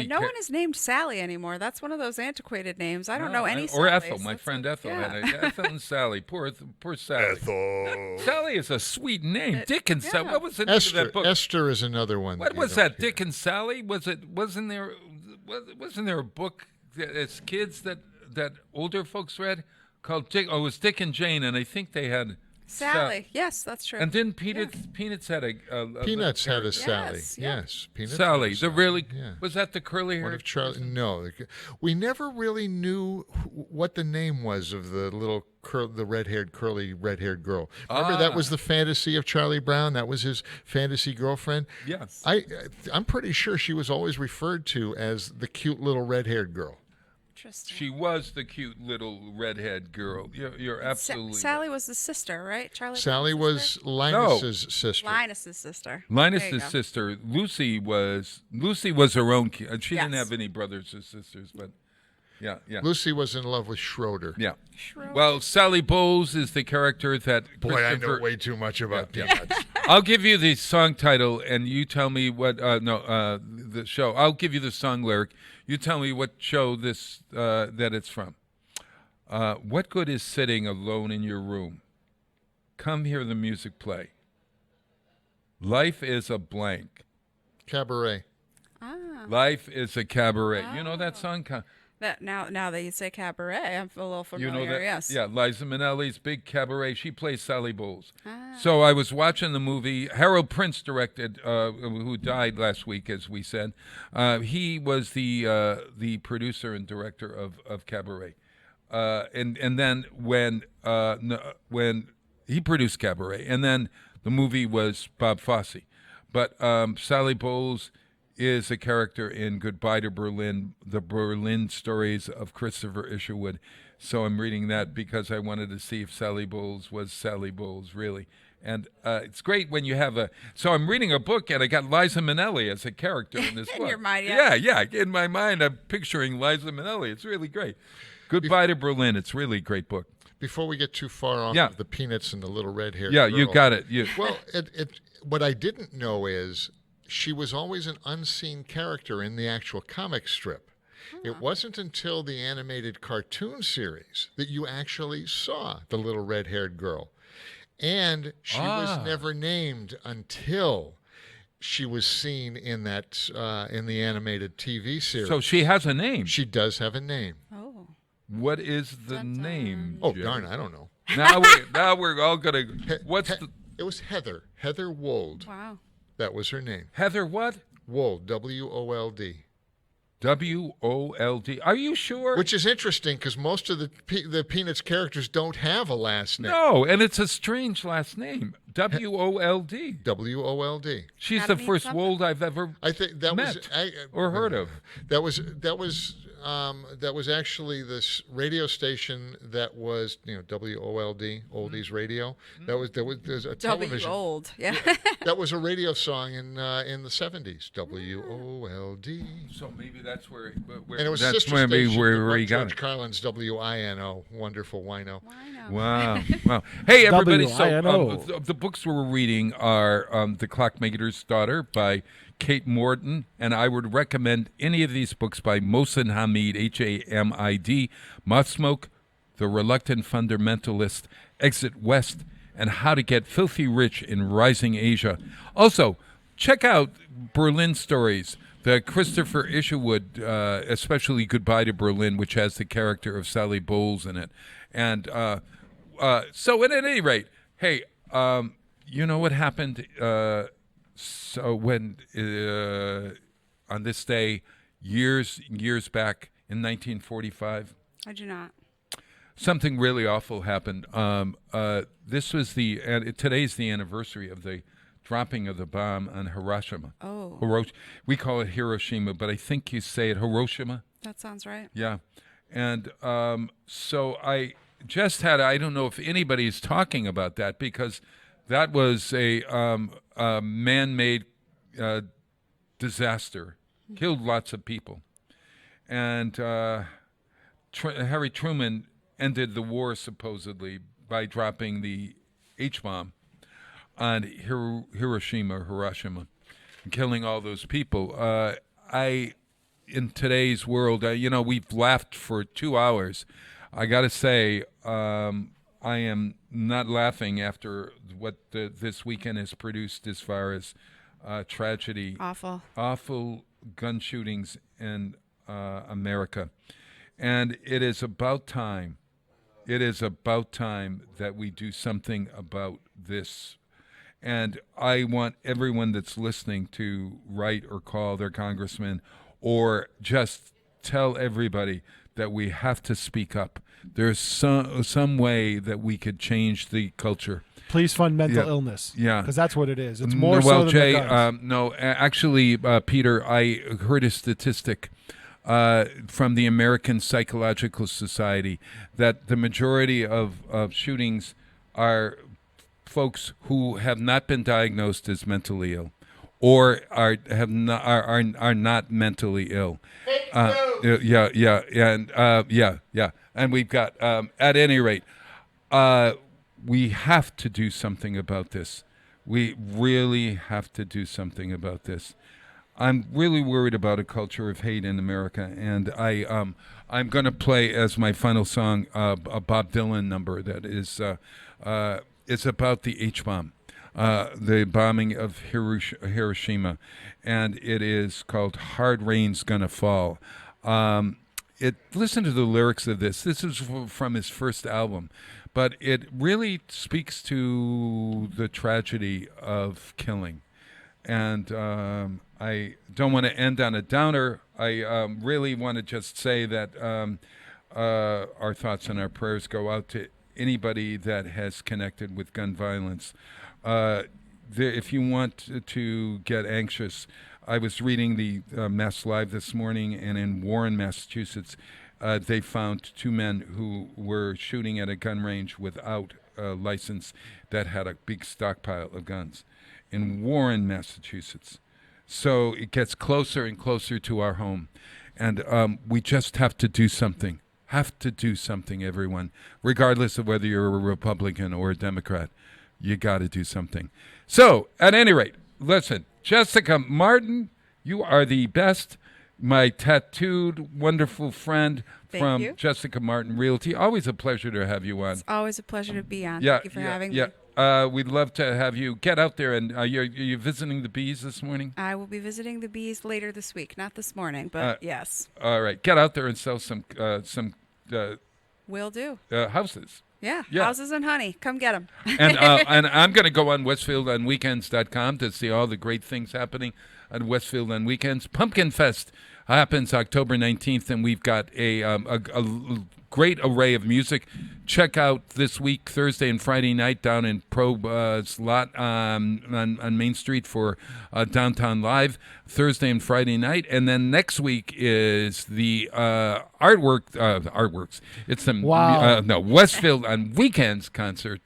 no one is named Sally anymore. That's one of those antiquated names. I don't know any Sallys. Or Ethel. My friend Ethel had Ethel and Sally. Poor Sally. Ethel. Sally is a sweet name. Dick and Sally. What was the name of that book? Esther is another one. What was that? Dick and Sally? Wasn't there a book as kids that that older folks read called Dick. Oh, it was Dick and Jane, and I think they had Sally. Yes, that's true. And then Peanuts had a Peanuts had a character. Sally. Yes, yeah. Yes, Peanuts. Sally. had a The really yeah. was that the curly hair? One of Charlie. No, we never really knew what the name was of the little the red-haired girl. Remember that was the fantasy of Charlie Brown. That was his fantasy girlfriend. Yes. I'm pretty sure she was always referred to as the cute little red-haired girl. She was the cute little redhead girl. You're absolutely Sally was the sister, right? Charlie. Sally was Linus's sister. Linus's sister. Linus's sister. Lucy was her own kid. She didn't have any brothers or sisters, but yeah. Lucy was in love with Schroeder. Yeah. Well, Sally Bowles is the character that. Boy, I know way too much about Peanuts. I'll give you the song title, and you tell me what. The show. I'll give you the song lyric. You tell me what show that it's from. What good is sitting alone in your room? Come hear the music play. Life is a blank. Cabaret. Life is a cabaret. You know that song? That now that you say cabaret, I'm a little familiar. You know that? Yes. Yeah, Liza Minnelli's big cabaret. She plays Sally Bowles. So I was watching the movie. Harold Prince directed, who died last week, as we said. He was the producer and director of Cabaret. And then when he produced Cabaret, and then the movie was Bob Fosse. But Sally Bowles is a character in Goodbye to Berlin, the Berlin stories of Christopher Isherwood. So I'm reading that because I wanted to see if Sally Bowles was Sally Bowles, really. And it's great when you have so I'm reading a book and I got Liza Minnelli as a character in this book. In your mind, yeah. In my mind, I'm picturing Liza Minnelli. It's really great. Goodbye to Berlin. It's really a great book. Before we get too far off of the Peanuts and the little red-haired girl. You got it. Well, what I didn't know is she was always an unseen character in the actual comic strip. It wasn't until the animated cartoon series that you actually saw the little red-haired girl. And she was never named until she was seen in that in the animated TV series. So she has a name. She does have a name. Oh. What is the name? Oh, darn, I don't know. Now we're all going to... It was Heather. Heather Wold. Wow. That was her name. Heather what? Wold, W-O-L-D. W-O-L-D. Are you sure? Which is interesting because most of the Peanuts characters don't have a last name. No, and it's a strange last name. W-O-L-D. W-O-L-D. She's the first Wold I've ever met or heard of. That was actually this radio station that was WOLD, Oldies Radio. There's a television. Old, yeah. That was a radio song in the 70s. WOLD. So maybe that's where and it was that's sister station where he got George it. Carlin's WINO, wonderful wino. Wow. Hey, everybody. So WINO. the books we're reading are The Clockmaker's Daughter by Kate Morton, and I would recommend any of these books by Mohsen Hamid, H-A-M-I-D, Mothsmoke, The Reluctant Fundamentalist, Exit West, and How to Get Filthy Rich in Rising Asia. Also, check out Berlin Stories, the Christopher Isherwood, especially Goodbye to Berlin, which has the character of Sally Bowles in it. And so at any rate, hey, you know what happened? So when on this day, years back in 1945, I do not. Something really awful happened. This was today's the anniversary of the dropping of the bomb on Hiroshima. Oh. We call it Hiroshima, but I think you say it Hiroshima. That sounds right. Yeah. And so I just I don't know if anybody's talking about that because that was a man-made disaster, killed lots of people. And Harry Truman ended the war supposedly by dropping the H-bomb on Hiroshima, and killing all those people. In today's world, we've laughed for 2 hours. I got to say, I am not laughing after what this weekend has produced as far as tragedy. Awful gun shootings in America. And it is about time. It is about time that we do something about this. And I want everyone that's listening to write or call their congressman or just tell everybody that we have to speak up. There's some way that we could change the culture. Please fund mental illness. Yeah. Because that's what it is. It's more so than Jay, the guns. actually, Peter, I heard a statistic from the American Psychological Society that the majority of shootings are folks who have not been diagnosed as mentally ill or are not mentally ill. And we've got at any rate, we have to do something about this. We really have to do something about this. I'm really worried about a culture of hate in America, and I'm going to play as my final song a Bob Dylan number that is it's about the H-bomb, the bombing of Hiroshima, and it is called "Hard Rain's Gonna Fall." Listen to the lyrics of this. This is from his first album, but it really speaks to the tragedy of killing. And I don't want to end on a downer. I really want to just say that our thoughts and our prayers go out to anybody that has connected with gun violence. If you want to get anxious, I was reading the Mass Live this morning, and in Warren, Massachusetts, they found 2 men who were shooting at a gun range without a license that had a big stockpile of guns in Warren, Massachusetts. So it gets closer and closer to our home. And we just have to do something. Have to do something, everyone. Regardless of whether you're a Republican or a Democrat, you got to do something. So, at any rate, listen, Jessica Martin, you are the best. My tattooed, wonderful friend from you. Jessica Martin Realty. Always a pleasure to have you on. It's always a pleasure to be on. Yeah, Thank you for having me. We'd love to have you get out there. And you're visiting the bees this morning? I will be visiting the bees later this week. Not this morning, but yes. All right. Get out there and sell some Will do. houses. Yeah, houses and honey. Come get them. And I'm going to go on WestfieldOnWeekends.com to see all the great things happening at Westfield on Weekends. Pumpkin Fest happens October 19th, and we've got a great array of music. Check out this week, Thursday and Friday night, down in Probe's lot on Main Street for Downtown Live, Thursday and Friday night. And then next week is the Artworks. It's the Westfield on Weekends concert.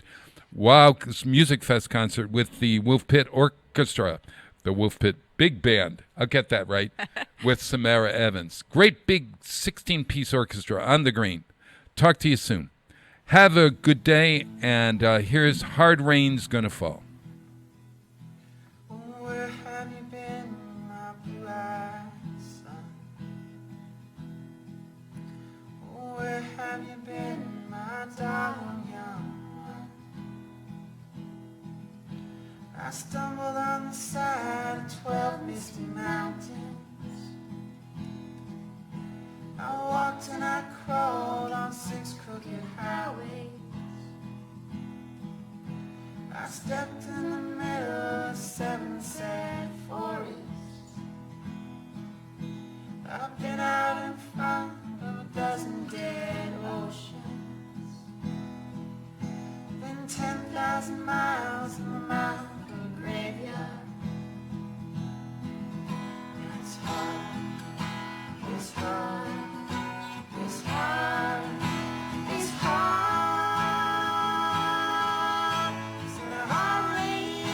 Wow, Music Fest concert with the Wolf Pit Orchestra, the Wolf Pit Big Band. I'll get that right, with Samara Evans. Great big 16-piece orchestra on the green. Talk to you soon. Have a good day, and here's Hard Rain's Gonna Fall. Where have you been, my blue-eyed son? Where have you been, my darling young one? I stumbled on the side of 12 misty mountains. I walked and I crawled on 6 crooked highways. I stepped in the middle of 7 sad forests. I've been out in front of a dozen dead oceans. Been 10,000 miles in the mouth of a graveyard. It's hard, it's hard, it's hard, it's hard. So the hard rain's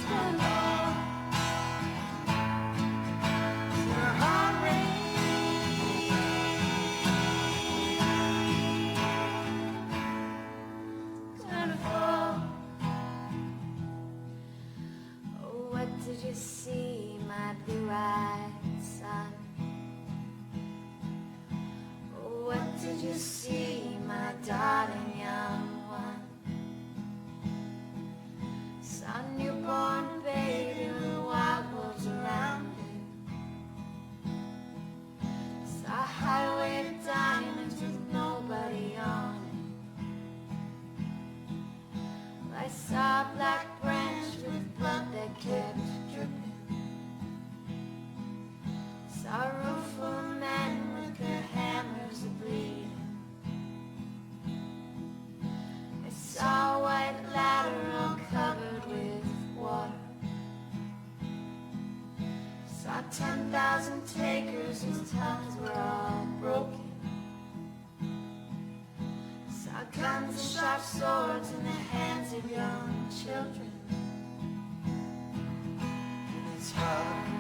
gonna fall. So the hard rain's gonna fall. Oh, what did you see, my blue-eyed son? Oh, what did you see, my darling young one? Saw a newborn baby with wild wolves around it. 1,000 takers whose tongues were all broken. Saw guns and sharp swords in the hands of young children. And it's hard